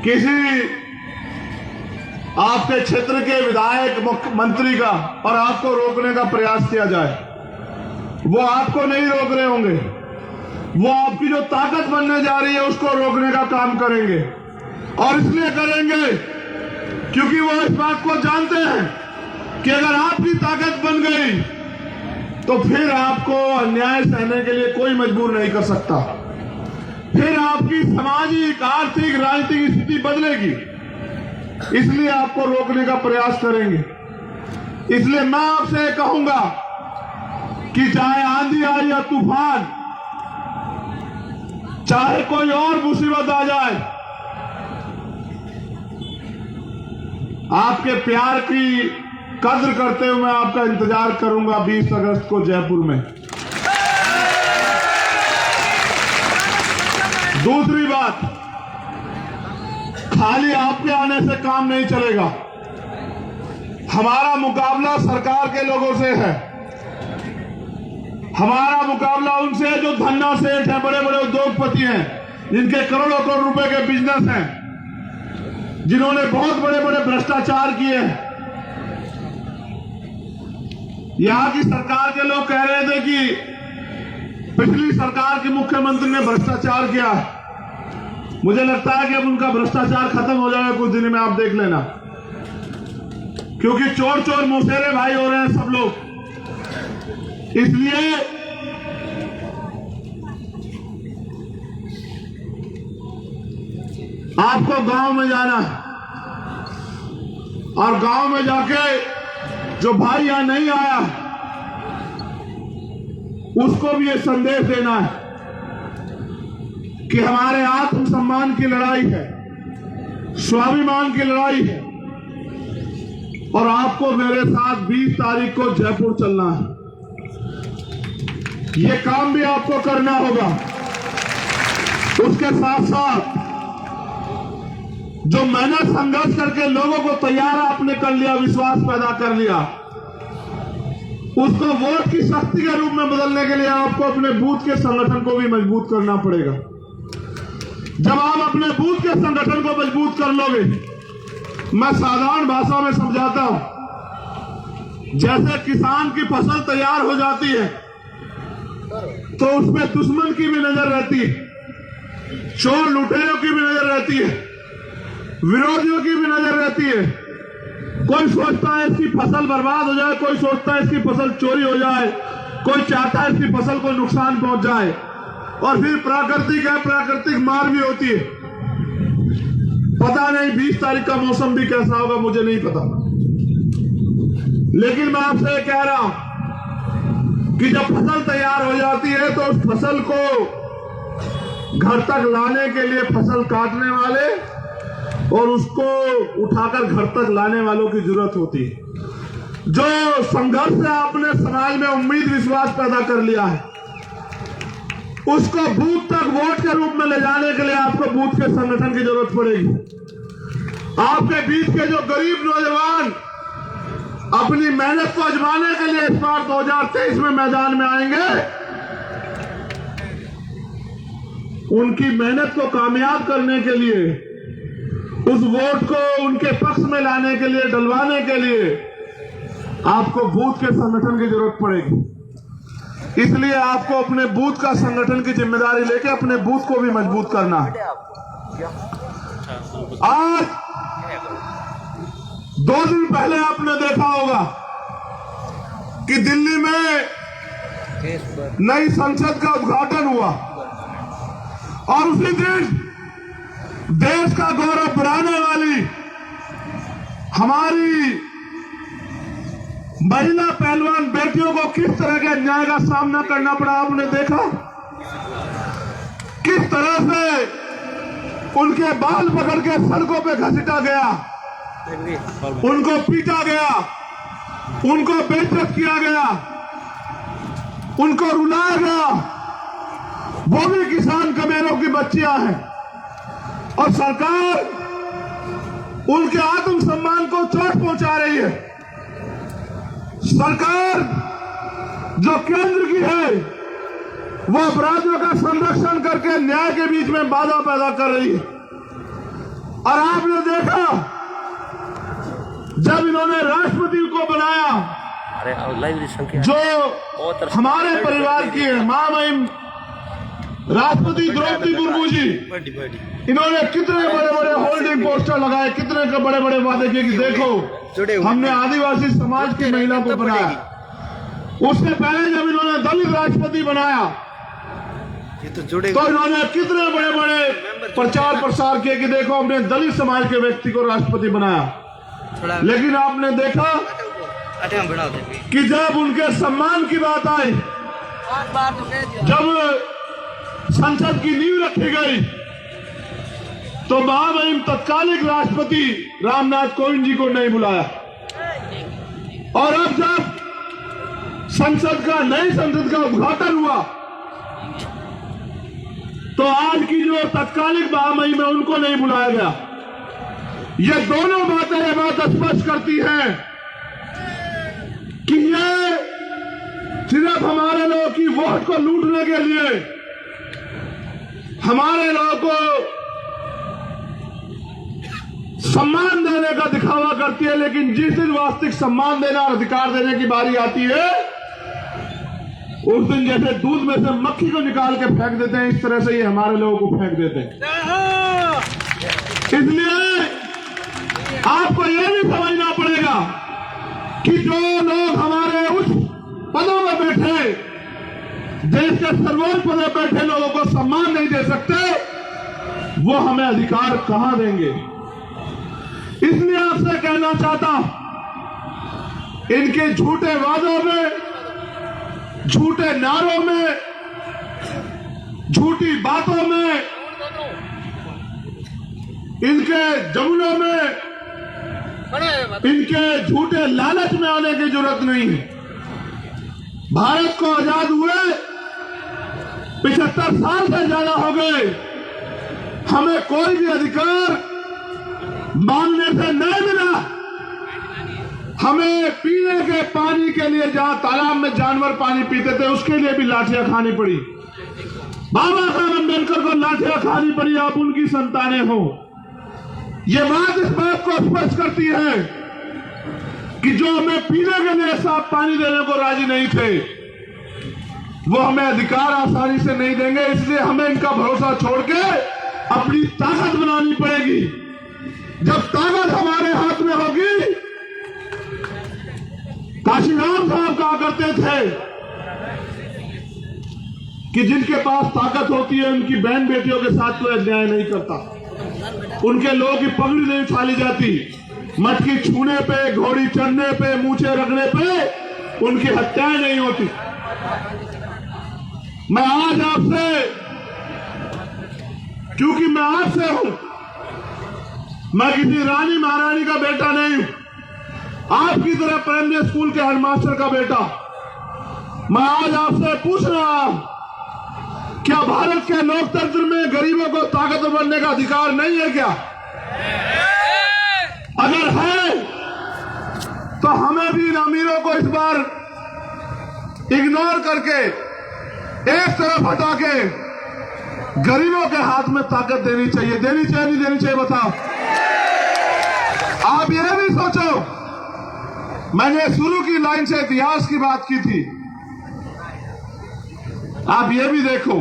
किसी आपके क्षेत्र के विधायक मुख्यमंत्री का, और आपको रोकने का प्रयास किया जाए। वो आपको नहीं रोक रहे होंगे, वो आपकी जो ताकत बनने जा रही है उसको रोकने का काम करेंगे। और इसलिए करेंगे क्योंकि वो इस बात को जानते हैं कि अगर आपकी ताकत बन गई तो फिर आपको अन्याय सहने के लिए कोई मजबूर नहीं कर सकता। फिर आपकी सामाजिक, आर्थिक, राजनीतिक स्थिति बदलेगी। इसलिए आपको रोकने का प्रयास करेंगे। इसलिए मैं आपसे कहूंगा कि चाहे आंधी आए या तूफान, चाहे कोई और मुसीबत आ जाए, आपके प्यार की कद्र करते हुए मैं आपका इंतजार करूंगा 20 अगस्त को जयपुर में। दूसरी बात, खाली आपके आने से काम नहीं चलेगा। हमारा मुकाबला सरकार के लोगों से है, हमारा मुकाबला उनसे है जो धन्ना सेठ हैं, बड़े बड़े उद्योगपति हैं, जिनके करोड़ों करोड़ रुपए के बिजनेस हैं, जिन्होंने बहुत बड़े बड़े भ्रष्टाचार किए हैं। यहां की सरकार के लोग कह रहे थे कि पिछली सरकार के मुख्यमंत्री ने भ्रष्टाचार किया। मुझे लगता है कि अब उनका भ्रष्टाचार खत्म हो जाएगा कुछ दिन में, आप देख लेना, क्योंकि चोर चोर मुसेरे भाई हो रहे हैं सब लोग। इसलिए आपको गांव में जाना है और गांव में जाके जो भाई यहां नहीं आया उसको भी ये संदेश देना है कि हमारे आत्मसम्मान की लड़ाई है, स्वाभिमान की लड़ाई है, और आपको मेरे साथ 20 तारीख को जयपुर चलना है। ये काम भी आपको करना होगा। उसके साथ साथ जो मेहनत संघर्ष करके लोगों को तैयार आपने कर लिया, विश्वास पैदा कर लिया, उसको वोट की शक्ति के रूप में बदलने के लिए आपको अपने बूथ के संगठन को भी मजबूत करना पड़ेगा। जब आप अपने बूथ के संगठन को मजबूत कर लोगे, मैं साधारण भाषा में समझाता हूं, जैसे किसान की फसल तैयार हो जाती है तो उसमें दुश्मन की भी नजर रहती है, चोर लुटेरों की भी नजर रहती है, विरोधियों की भी नजर रहती है। कोई सोचता है इसकी फसल बर्बाद हो जाए, कोई सोचता है इसकी फसल चोरी हो जाए, कोई चाहता है इसकी फसल को नुकसान पहुंच जाए, और फिर प्राकृतिक मार भी होती है। पता नहीं 20 तारीख का मौसम भी कैसा होगा, मुझे नहीं पता, लेकिन मैं आपसे कह रहा हूं कि जब फसल तैयार हो जाती है तो उस फसल को घर तक लाने के लिए फसल काटने वाले और उसको उठाकर घर तक लाने वालों की जरूरत होती है। जो संघर्ष से आपने समाज में उम्मीद विश्वास पैदा कर लिया है, उसको बूथ तक वोट के रूप में ले जाने के लिए आपको बूथ के संगठन की जरूरत पड़ेगी। आपके बीच के जो गरीब नौजवान अपनी मेहनत को आजमाने के लिए इस बार 2023 में मैदान में आएंगे, उनकी मेहनत को कामयाब करने के लिए, उस वोट को उनके पक्ष में लाने के लिए, डलवाने के लिए आपको बूथ के संगठन की जरूरत पड़ेगी। इसलिए आपको अपने बूथ का संगठन की जिम्मेदारी लेके अपने बूथ को भी मजबूत करना है। आज 2 दिन पहले आपने देखा होगा कि दिल्ली में नई संसद का उद्घाटन हुआ और उसी दिन देश का गौरव बढ़ाने वाली हमारी महिला पहलवान बेटियों को किस तरह के अन्याय का सामना करना पड़ा, आपने देखा किस तरह से उनके बाल पकड़ के सड़कों पे घसीटा गया, उनको पीटा गया, उनको बेइज्जत किया गया, उनको रुलाया गया। वो भी किसान कमेरों की बच्चियां हैं और सरकार उनके आत्मसम्मान को चोट पहुंचा रही है। सरकार जो केंद्र की है वो अपराधियों का संरक्षण करके न्याय के बीच में बाधा पैदा कर रही है। और आपने देखा जब इन्होंने राष्ट्रपति को बनाया, जो हमारे परिवार की है, महामहिम राष्ट्रपति द्रौपदी मुर्मू जी, इन्होंने कितने बड़े बड़े होल्डिंग पोस्टर लगाए, कितने बड़े बड़े वादे किए कि देखो हमने आदिवासी समाज की महिला को बनाया। उससे पहले जब इन्होंने दलित राष्ट्रपति बनाया तो इन्होंने कितने बड़े बड़े प्रचार प्रसार किए कि देखो हमने दलित समाज के व्यक्ति को राष्ट्रपति बनाया। लेकिन आपने देखा कि जब उनके सम्मान की बात आई, जब संसद की नींव रखी गई, तो महामहिम तत्कालिक राष्ट्रपति रामनाथ कोविंद जी को नहीं बुलाया। और अब जब नई संसद का उद्घाटन हुआ, तो आज की जो तत्कालिक महामहिम है उनको नहीं बुलाया गया। ये दोनों बातें ये बात स्पष्ट करती हैं कि ये सिर्फ हमारे लोगों की वोट को लूटने के लिए, हमारे लोगों को सम्मान देने का दिखावा करती है, लेकिन जिस दिन वास्तविक सम्मान देना और अधिकार देने की बारी आती है, उस दिन जैसे दूध में से मक्खी को निकाल के फेंक देते हैं, इस तरह से ये हमारे लोगों को फेंक देते हैं। इसलिए आपको यह भी समझना पड़ेगा कि जो लोग हमारे उस पदों में बैठे, देश के सर्वोच्च पदों पर बैठे लोगों को सम्मान नहीं दे सकते, वो हमें अधिकार कहां देंगे। इसलिए आपसे कहना चाहता हूं, इनके झूठे वादों में, झूठे नारों में, झूठी बातों में, इनके जमुनों में, इनके झूठे लालच में आने की जरूरत नहीं है। भारत को आजाद हुए 75 साल से ज्यादा हो गए, हमें कोई भी अधिकार मांगने से नहीं मिला। हमें पीने के पानी के लिए, जहां तालाब में जानवर पानी पीते थे, उसके लिए भी लाठियां खानी पड़ी। बाबा साहब अम्बेडकर को लाठियां खानी पड़ी, आप उनकी संतानें हो। ये बात इस बात को स्पष्ट करती है कि जो हमें पीने के लिए साफ पानी देने को राजी नहीं थे, वो हमें अधिकार आसानी से नहीं देंगे। इसलिए हमें इनका भरोसा छोड़ के अपनी ताकत बनानी पड़ेगी। जब ताकत हमारे हाथ में होगी, काशीराम साहब कहा करते थे कि जिनके पास ताकत होती है, उनकी बहन बेटियों के साथ कोई अन्याय नहीं करता, उनके लोगों की पगड़ी नहीं उछाली जाती, मटकी छूने पे, घोड़ी चढ़ने पे, मूछे रगड़ने पे उनकी हत्याएं नहीं होती। मैं आज आपसे, क्योंकि मैं आपसे हूं, मैं किसी रानी महारानी का बेटा नहीं हूं, आपकी तरह प्राइमरी स्कूल के हेडमास्टर का बेटा। मैं आज आपसे पूछ रहा हूं, क्या भारत के लोकतंत्र में गरीबों को ताकतवर बनने का अधिकार नहीं है क्या? अगर है तो हमें भी इन अमीरों को इस बार इग्नोर करके, एक तरफ हटा के, गरीबों के हाथ में ताकत देनी चाहिए। देनी चाहिए नहीं देनी चाहिए, बताओ। आप यह भी सोचो, मैंने शुरू की लाइन से इतिहास की बात की थी, आप यह भी देखो,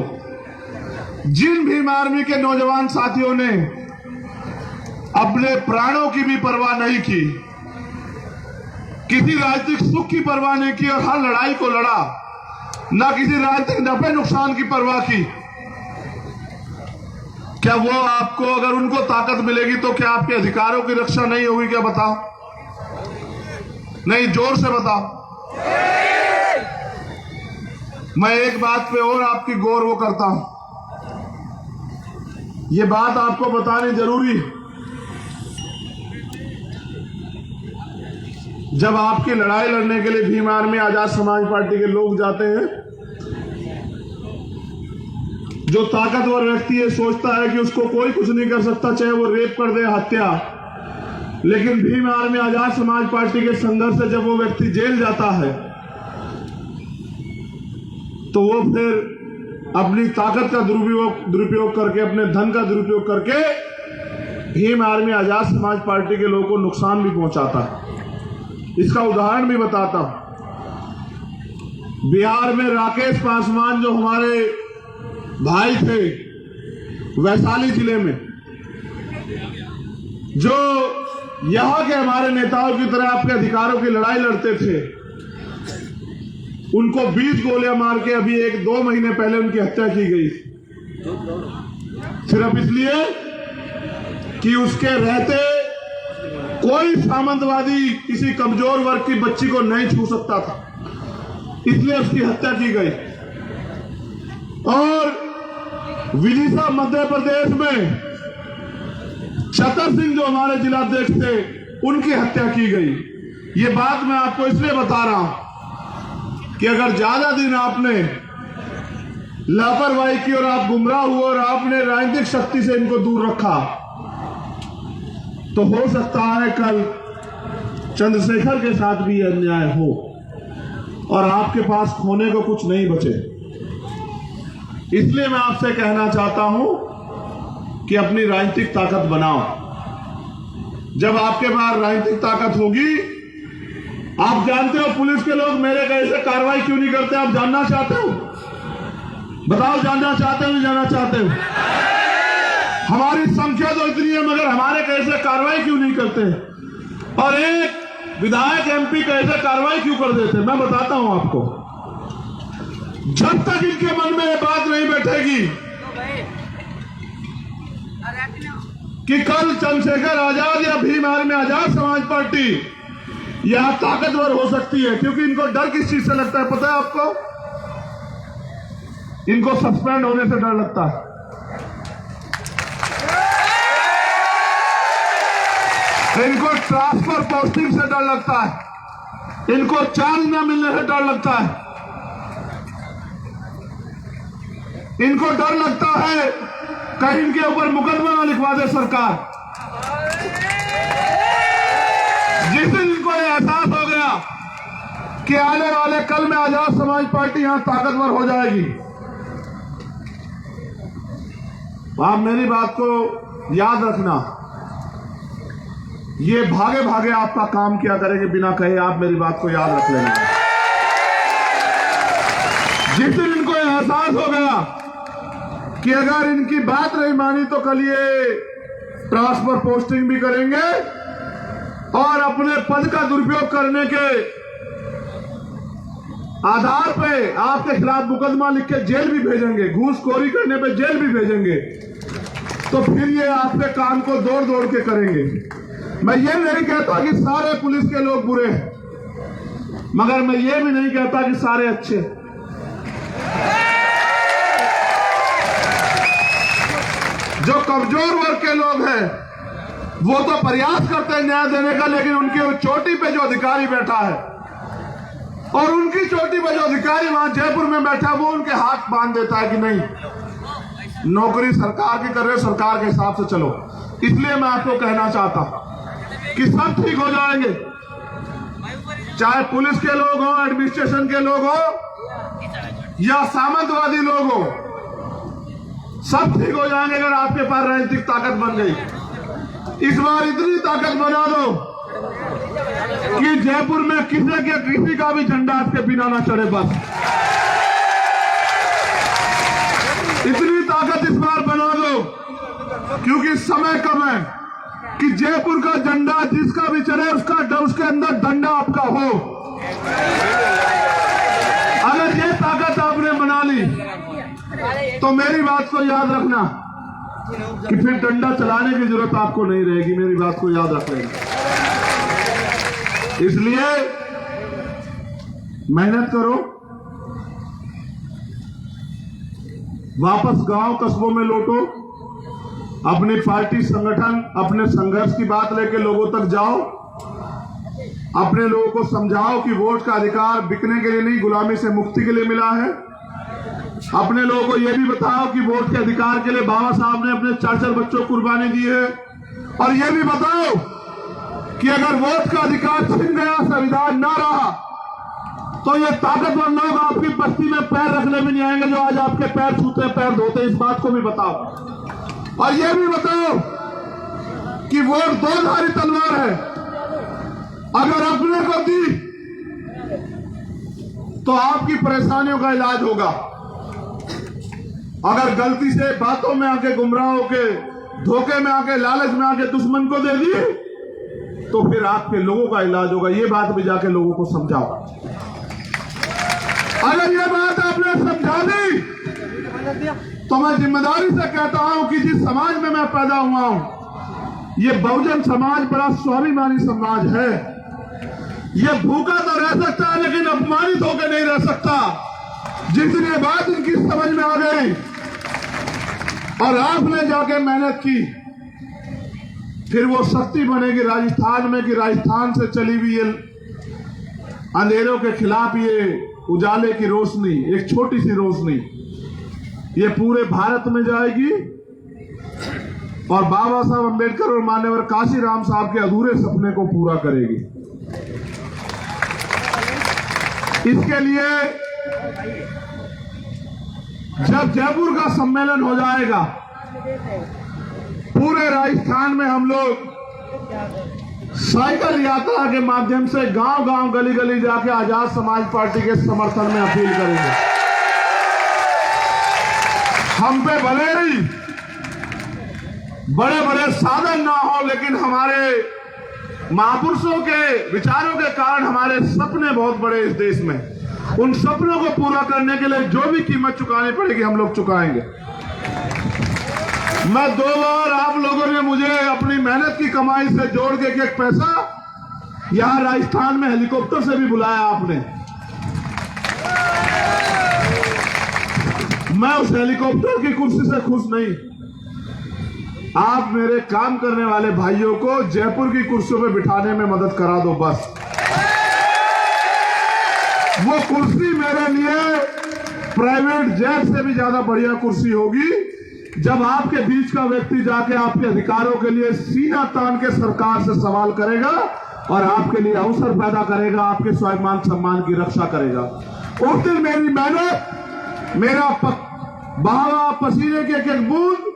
जिन भीम आर्मी के नौजवान साथियों ने अपने प्राणों की भी परवाह नहीं की, किसी राजनीतिक सुख की परवाह नहीं की और हर लड़ाई को लड़ा, ना किसी राजनीतिक नफे नुकसान की परवाह की, क्या वो आपको, अगर उनको ताकत मिलेगी तो क्या आपके अधिकारों की रक्षा नहीं होगी क्या? बताओ। नहीं, जोर से बताओ। मैं एक बात पे और आपकी गौर वो करता हूं, ये बात आपको बतानी जरूरी है। जब आपकी लड़ाई लड़ने के लिए भीम आर्मी, आजाद समाज पार्टी के लोग जाते हैं, जो ताकतवर व्यक्ति है सोचता है कि उसको कोई कुछ नहीं कर सकता, चाहे वो रेप कर दे, हत्या। लेकिन भीम आर्मी, आजाद समाज पार्टी के संघर्ष से जब वो व्यक्ति जेल जाता है, तो वो फिर अपनी ताकत का दुरुपयोग करके, अपने धन का दुरुपयोग करके भीम आर्मी, आजाद समाज पार्टी के लोगों को नुकसान भी पहुंचाता है। इसका उदाहरण भी बताता हूं। बिहार में राकेश पासवान जो हमारे भाई थे, वैशाली जिले में, जो यहां के हमारे नेताओं की तरह आपके अधिकारों की लड़ाई लड़ते थे, उनको 20 गोलियां मार के अभी 1-2 महीने पहले उनकी हत्या की गई, सिर्फ इसलिए कि उसके रहते कोई सामंतवादी किसी कमजोर वर्ग की बच्ची को नहीं छू सकता था, इसलिए उसकी हत्या की गई। और विदिशा मध्य प्रदेश में छतर सिंह जो हमारे जिलाध्यक्ष थे, उनकी हत्या की गई। ये बात मैं आपको इसलिए बता रहा हूं कि अगर ज्यादा दिन आपने लापरवाही की और आप गुमराह हुए और आपने राजनीतिक शक्ति से इनको दूर रखा, तो हो सकता है कल चंद्रशेखर के साथ भी अन्याय हो और आपके पास खोने को कुछ नहीं बचे। इसलिए मैं आपसे कहना चाहता हूं कि अपनी राजनीतिक ताकत बनाओ। जब आपके पास राजनीतिक ताकत होगी, आप जानते हो पुलिस के लोग मेरे कैसे कार्रवाई क्यों नहीं करते, आप जानना चाहते हो? बताओ, जानना चाहते हो नहीं जानना चाहते हो? हमारी संख्या तो इतनी है मगर हमारे कैसे कार्रवाई क्यों नहीं करते? और एक विधायक एमपी कैसे कार्रवाई क्यों कर देते? मैं बताता हूं आपको। जब तक इनके मन में ये बात नहीं बैठेगी कि कल चंद्रशेखर आजाद या भीम आर्मी आजाद समाज पार्टी यहां ताकतवर हो सकती है, क्योंकि इनको डर किस चीज से लगता है पता है आपको? इनको सस्पेंड होने से डर लगता है। इनको ट्रांसफर पोस्टिंग से डर लगता है, इनको चार्ज न मिलने से डर लगता है, इनको डर लगता है कहीं इनके ऊपर मुकदमा न लिखवा दे सरकार। जिस दिन इनको यह एहसास हो गया कि आने वाले कल में आजाद समाज पार्टी यहां ताकतवर हो जाएगी, आप मेरी बात को याद रखना। ये भागे भागे आपका काम किया करेंगे बिना कहे, आप मेरी बात को याद रख लेना। जिस दिन इनको एहसास हो गया कि अगर इनकी बात नहीं मानी तो कल ये ट्रांसफर पोस्टिंग भी करेंगे और अपने पद का दुरुपयोग करने के आधार पे आपके खिलाफ मुकदमा लिख के जेल भी भेजेंगे, घूसखोरी करने पे जेल भी भेजेंगे, तो फिर ये आपके काम को दौड़ दौड़ के करेंगे। मैं ये नहीं कहता कि सारे पुलिस के लोग बुरे हैं, मगर मैं ये भी नहीं कहता कि सारे अच्छे। जो कमजोर वर्ग के लोग हैं वो तो प्रयास करते हैं न्याय देने का, लेकिन उनकी चोटी पे जो अधिकारी बैठा है और उनकी चोटी पे जो अधिकारी वहां जयपुर में बैठा है, वो उनके हाथ बांध देता है कि नहीं, नौकरी सरकार की कर रहे, सरकार के हिसाब से चलो। इसलिए मैं आपको कहना चाहता हूं कि सब ठीक हो जाएंगे, चाहे पुलिस के लोग हो, एडमिनिस्ट्रेशन के लोग हो या सामंतवादी लोग हो, सब ठीक हो जाएंगे अगर आपके पास राजनीतिक ताकत बन गई। इस बार इतनी ताकत बना दो कि जयपुर में किसी का भी झंडा आपके बिना ना चढ़े। बस इतनी ताकत इस बार बना दो, क्योंकि समय कम है कि जयपुर का झंडा जिसका भी चढ़े उसके अंदर डंडा आपका हो। अगर ये ताकत आपने बना ली तो मेरी बात को याद रखना कि फिर डंडा चलाने की जरूरत आपको नहीं रहेगी। मेरी बात को याद रख लेना। इसलिए मेहनत करो, वापस गांव कस्बों में लौटो, अपनी पार्टी संगठन अपने संघर्ष की बात लेके लोगों तक जाओ, अपने लोगों को समझाओ कि वोट का अधिकार बिकने के लिए नहीं, गुलामी से मुक्ति के लिए मिला है। अपने लोगों को यह भी बताओ कि वोट के अधिकार के लिए बाबा साहब ने अपने 4-4 बच्चों को कुर्बानी दी है, और यह भी बताओ कि अगर वोट का अधिकार छिन गया, संविधान ना रहा, तो ये ताकतवर लोग आपकी बस्ती में पैर रखने भी नहीं आएंगे जो आज आपके पैर छूते पैर धोते। इस बात को भी बताओ, और यह भी बताओ कि वोट दोधारी तलवार है, अगर अपने को दी तो आपकी परेशानियों का इलाज होगा, अगर गलती से बातों में आके, गुमराह होके, धोखे में आके, लालच में आके दुश्मन को दे दी तो फिर आपके लोगों का इलाज होगा। ये बात भी जाके लोगों को समझाओ। अगर ये बात आपने समझा दी तो मैं जिम्मेदारी से कहता हूं कि जिस समाज में मैं पैदा हुआ हूं ये बहुजन समाज बड़ा स्वाभिमानी समाज है। ये भूखा तो रह सकता है लेकिन अपमानित होकर नहीं रह सकता। जिस दिन ये बात इनकी समझ में आ गई और आपने जाके मेहनत की, फिर वो शक्ति बनेगी राजस्थान में कि राजस्थान से चली हुई ये अंधेरों के खिलाफ ये उजाले की रोशनी, एक छोटी सी रोशनी, ये पूरे भारत में जाएगी और बाबा साहब अम्बेडकर और मान्यवर काशीराम साहब के अधूरे सपने को पूरा करेगी। इसके लिए जब जयपुर का सम्मेलन हो जाएगा, पूरे राजस्थान में हम लोग साइकिल यात्रा के माध्यम से गांव गांव गली गली जाके आजाद समाज पार्टी के समर्थन में अपील करेंगे। हम पे भले ही बड़े बड़े साधन ना हो, लेकिन हमारे महापुरुषों के विचारों के कारण हमारे सपने बहुत बड़े इस देश में। उन सपनों को पूरा करने के लिए जो भी कीमत चुकानी पड़ेगी हम लोग चुकाएंगे। मैं 2 बार आप लोगों ने मुझे अपनी मेहनत की कमाई से जोड़ के एक पैसा यहां राजस्थान में हेलीकॉप्टर से भी बुलाया आपने। मैं उस हेलीकॉप्टर की कुर्सी से खुश नहीं। आप मेरे काम करने वाले भाइयों को जयपुर की कुर्सियों पे बिठाने में मदद करा दो बस। वो कुर्सी मेरे लिए प्राइवेट जेट से भी ज्यादा बढ़िया कुर्सी होगी, जब आपके बीच का व्यक्ति जाके आपके अधिकारों के लिए सीना तान के सरकार से सवाल करेगा और आपके लिए अवसर पैदा करेगा, आपके स्वाभिमान सम्मान की रक्षा करेगा। उस दिन मेरी मेहनत, मेरा बहावा पसीने के एक एक बूंद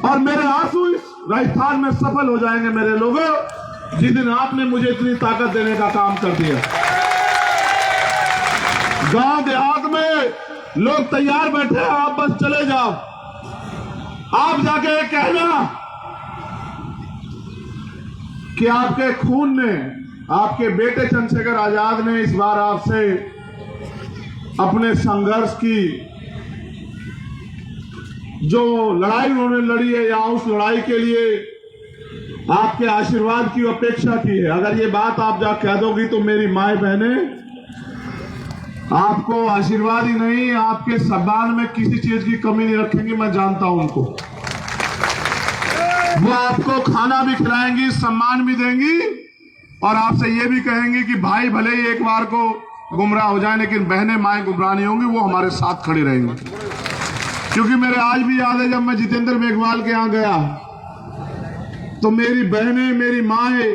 और मेरे आंसू इस राजस्थान में सफल हो जाएंगे मेरे लोगों, जिस दिन आपने मुझे इतनी ताकत देने का काम कर दिया। गांव देहात में लोग तैयार बैठे हैं, आप बस चले जाओ। आप जाके कहना कि आपके खून ने, आपके बेटे चंद्रशेखर आजाद ने इस बार आपसे अपने संघर्ष की जो लड़ाई उन्होंने लड़ी है, या उस लड़ाई के लिए आपके आशीर्वाद की अपेक्षा की है। अगर ये बात आप जा कह दोगी तो मेरी माए बहनें आपको आशीर्वाद ही नहीं, आपके सम्मान में किसी चीज की कमी नहीं रखेंगी। मैं जानता हूं उनको। वो आपको खाना भी खिलाएंगी, सम्मान भी देंगी और आपसे ये भी कहेंगी कि भाई भले ही एक बार को गुमराह हो जाए लेकिन बहनें माएं गुमराह नहीं होंगी, वो हमारे साथ खड़ी रहेंगी। क्योंकि मेरे आज भी याद है जब मैं जितेंद्र मेघवाल के यहां गया तो मेरी बहनें, मेरी माएं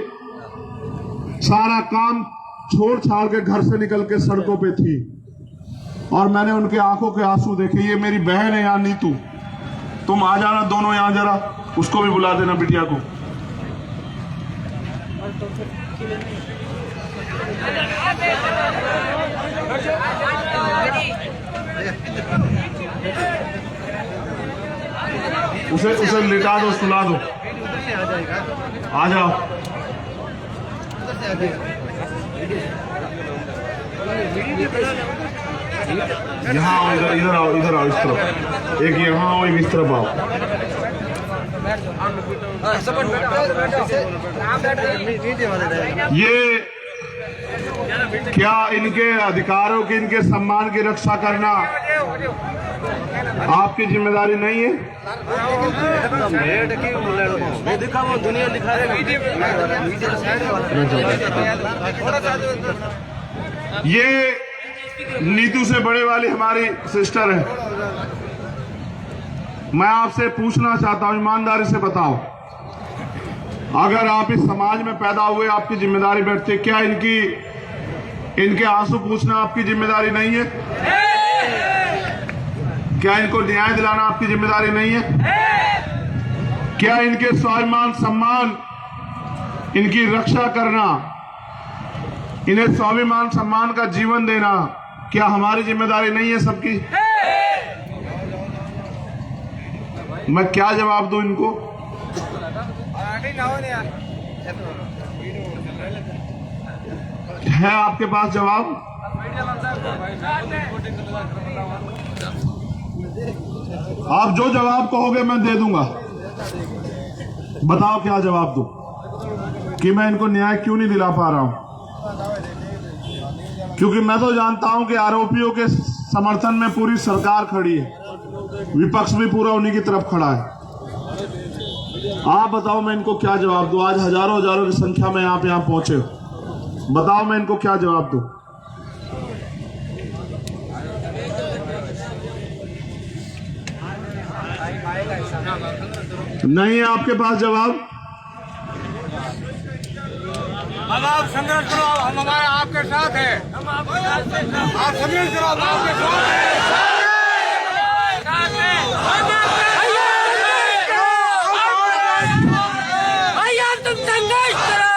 सारा काम छोड़ छाड़ के घर से निकल के सड़कों पे थी और मैंने उनके आंखों के आंसू देखे। ये मेरी बहन है यहाँ नीतू, तुम आ जाना दोनों यहाँ, जरा उसको भी बुला देना बिटिया को। उसे लिटा दो, सुला दो, आ जाओ। यहाँ आओ, इधर आओ, इधर आओ, इस तरफ। एक यहाँ आओ, एक इस तरफ आओ। ये क्या इनके अधिकारों की, इनके सम्मान की रक्षा करना आपकी जिम्मेदारी नहीं है? ये नीतू से बड़े वाली हमारी सिस्टर है। मैं आपसे पूछना चाहता हूं, ईमानदारी से बताओ, अगर आप इस समाज में पैदा हुए, आपकी जिम्मेदारी बैठती, क्या इनके आंसू पूछना आपकी जिम्मेदारी नहीं है? क्या इनको न्याय दिलाना आपकी जिम्मेदारी नहीं है? क्या इनके स्वाभिमान सम्मान, इनकी रक्षा करना, इन्हें स्वाभिमान सम्मान का जीवन देना, क्या हमारी जिम्मेदारी नहीं है सबकी? मैं क्या जवाब दूं इनको? है आपके पास जवाब? आप जो जवाब कहोगे मैं दे दूंगा। बताओ क्या जवाब दूं कि मैं इनको न्याय क्यों नहीं दिला पा रहा हूं? क्योंकि मैं तो जानता हूं कि आरोपियों के समर्थन में पूरी सरकार खड़ी है, विपक्ष भी पूरा उन्हीं की तरफ खड़ा है। आप बताओ मैं इनको क्या जवाब दूं? आज हजारों हजारों की संख्या में आप यहां पहुंचे हो, बताओ मैं इनको क्या जवाब दूं? नहीं है आपके पास जवाब? अब आप संघर्ष करो, हम हमारे आपके साथ हैं। आप संघर्ष करो, हम आपके साथ हैं। भैया तुम संघर्ष करो।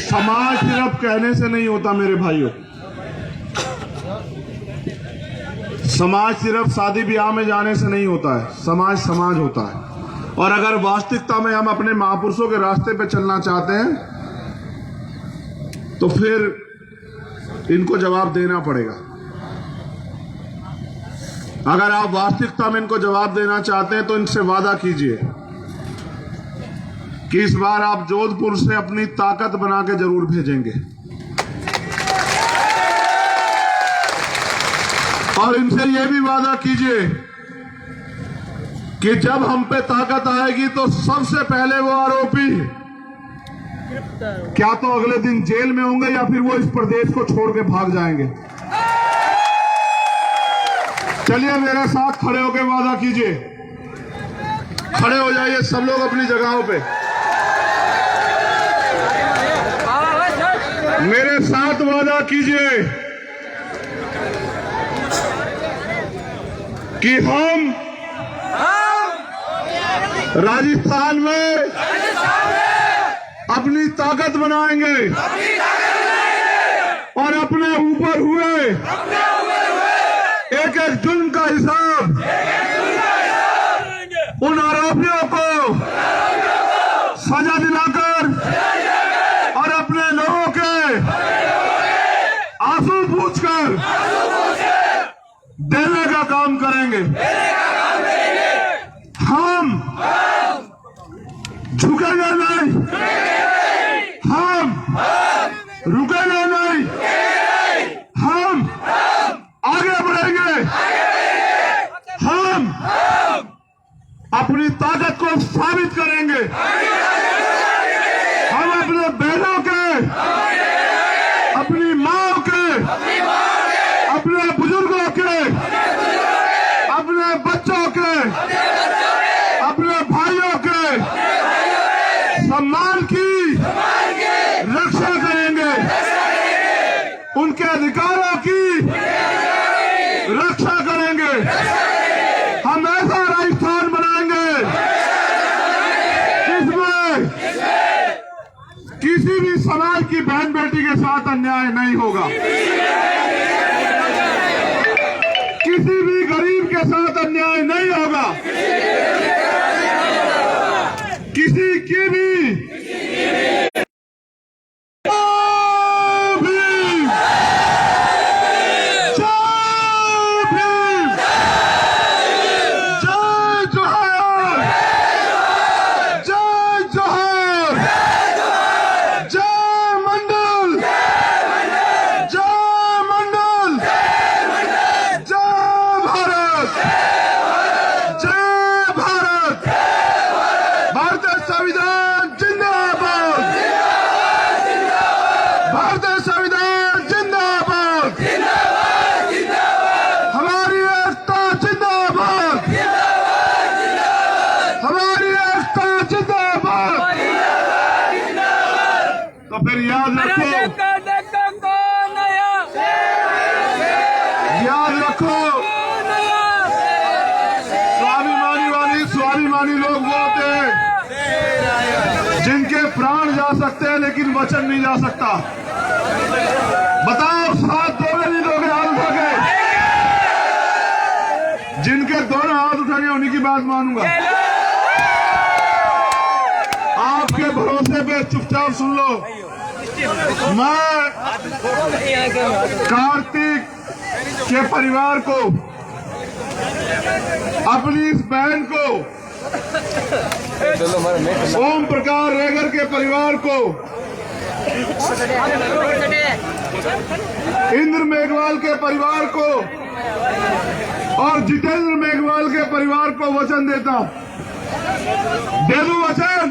समाज सिर्फ कहने से नहीं होता मेरे भाइयों, समाज सिर्फ शादी ब्याह में जाने से नहीं होता है, समाज समाज होता है। और अगर वास्तविकता में हम अपने महापुरुषों के रास्ते पे चलना चाहते हैं तो फिर इनको जवाब देना पड़ेगा। अगर आप वास्तविकता में इनको जवाब देना चाहते हैं तो इनसे वादा कीजिए कि इस बार आप जोधपुर से अपनी ताकत बना के जरूर भेजेंगे, और इनसे यह भी वादा कीजिए कि जब हम पे ताकत आएगी तो सबसे पहले वो आरोपी क्या तो अगले दिन जेल में होंगे या फिर वो इस प्रदेश को छोड़ के भाग जाएंगे। चलिए मेरे साथ खड़े होकर वादा कीजिए, खड़े हो जाइए सब लोग अपनी जगहों पे, मेरे साथ वादा कीजिए कि हम राजस्थान में अपनी ताकत बनाएंगे और अपने ऊपर हुए एक एक जुल्म का हिसाब उन आरोपियों को सजा दिलाकर और अपने लोगों के आंसू पूछकर देने का काम करेंगे। हम झुकेंगे नहीं, हम रुकेंगे नहीं, हम आगे बढ़ेंगे, हम अपनी ताकत को साबित करेंगे। हम अपने बहनों के, अपनी माँ के, अपने बुजुर्गों के, अपने बच्चों के, अपने भाइयों के सम्मान की रक्षा करेंगे, उनके अधिकारों की रक्षा करेंगे। हम ऐसा राजस्थान बनाएंगे जिसमें किसी भी समाज की बहन बेटी के साथ अन्याय नहीं होगा, किसी भी गरीब के साथ अन्याय नहीं होगा, किसी की भी याद रखो स्वाभिमानी लोग वो होते हैं जिनके प्राण जा सकते हैं लेकिन वचन नहीं जा सकता। बताओ साथ दोगे नहीं दोगे? हाथ उठा के, जिनके दोनों हाथ उठाने उन्हीं की बात मानूंगा। आपके भरोसे पे चुपचाप सुन लो। मैं कार्तिक के परिवार को, अपनी इस बहन को, ओम प्रकाश रेगर के परिवार को, इंद्र मेघवाल के परिवार को और जितेंद्र मेघवाल के परिवार को वचन देता हूं, दे दूं वचन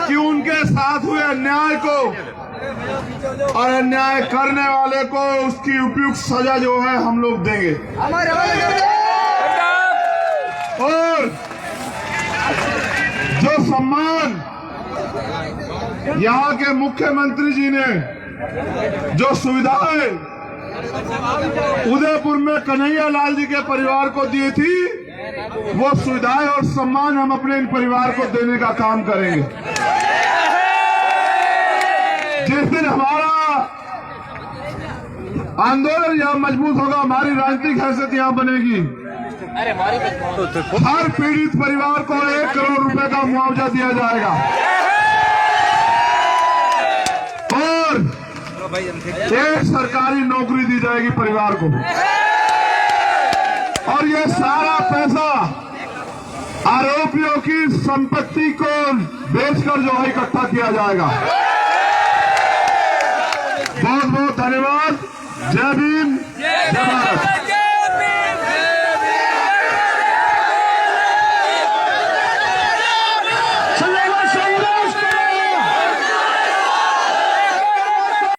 कि उनके साथ हुए अन्याय को और अन्याय करने वाले को उसकी उपयुक्त सजा जो है हम लोग देंगे। और जो सम्मान यहाँ के मुख्यमंत्री जी ने, जो सुविधाएं उदयपुर में कन्हैया लाल जी के परिवार को दी थी, वो सुविधाएं और सम्मान हम अपने इन परिवार को देने का काम करेंगे। जिस दिन हमारा आंदोलन यहाँ मजबूत होगा, हमारी राजनीतिक हैसियत यहाँ बनेगी, हर पीड़ित परिवार को 1 करोड़ रुपए का मुआवजा दिया जाएगा और एक सरकारी नौकरी दी जाएगी परिवार को। और ये सारा पैसा आरोपियों की संपत्ति को बेचकर जो है इकट्ठा किया जाएगा। बहुत बहुत धन्यवाद। जय भीम, जय भारत।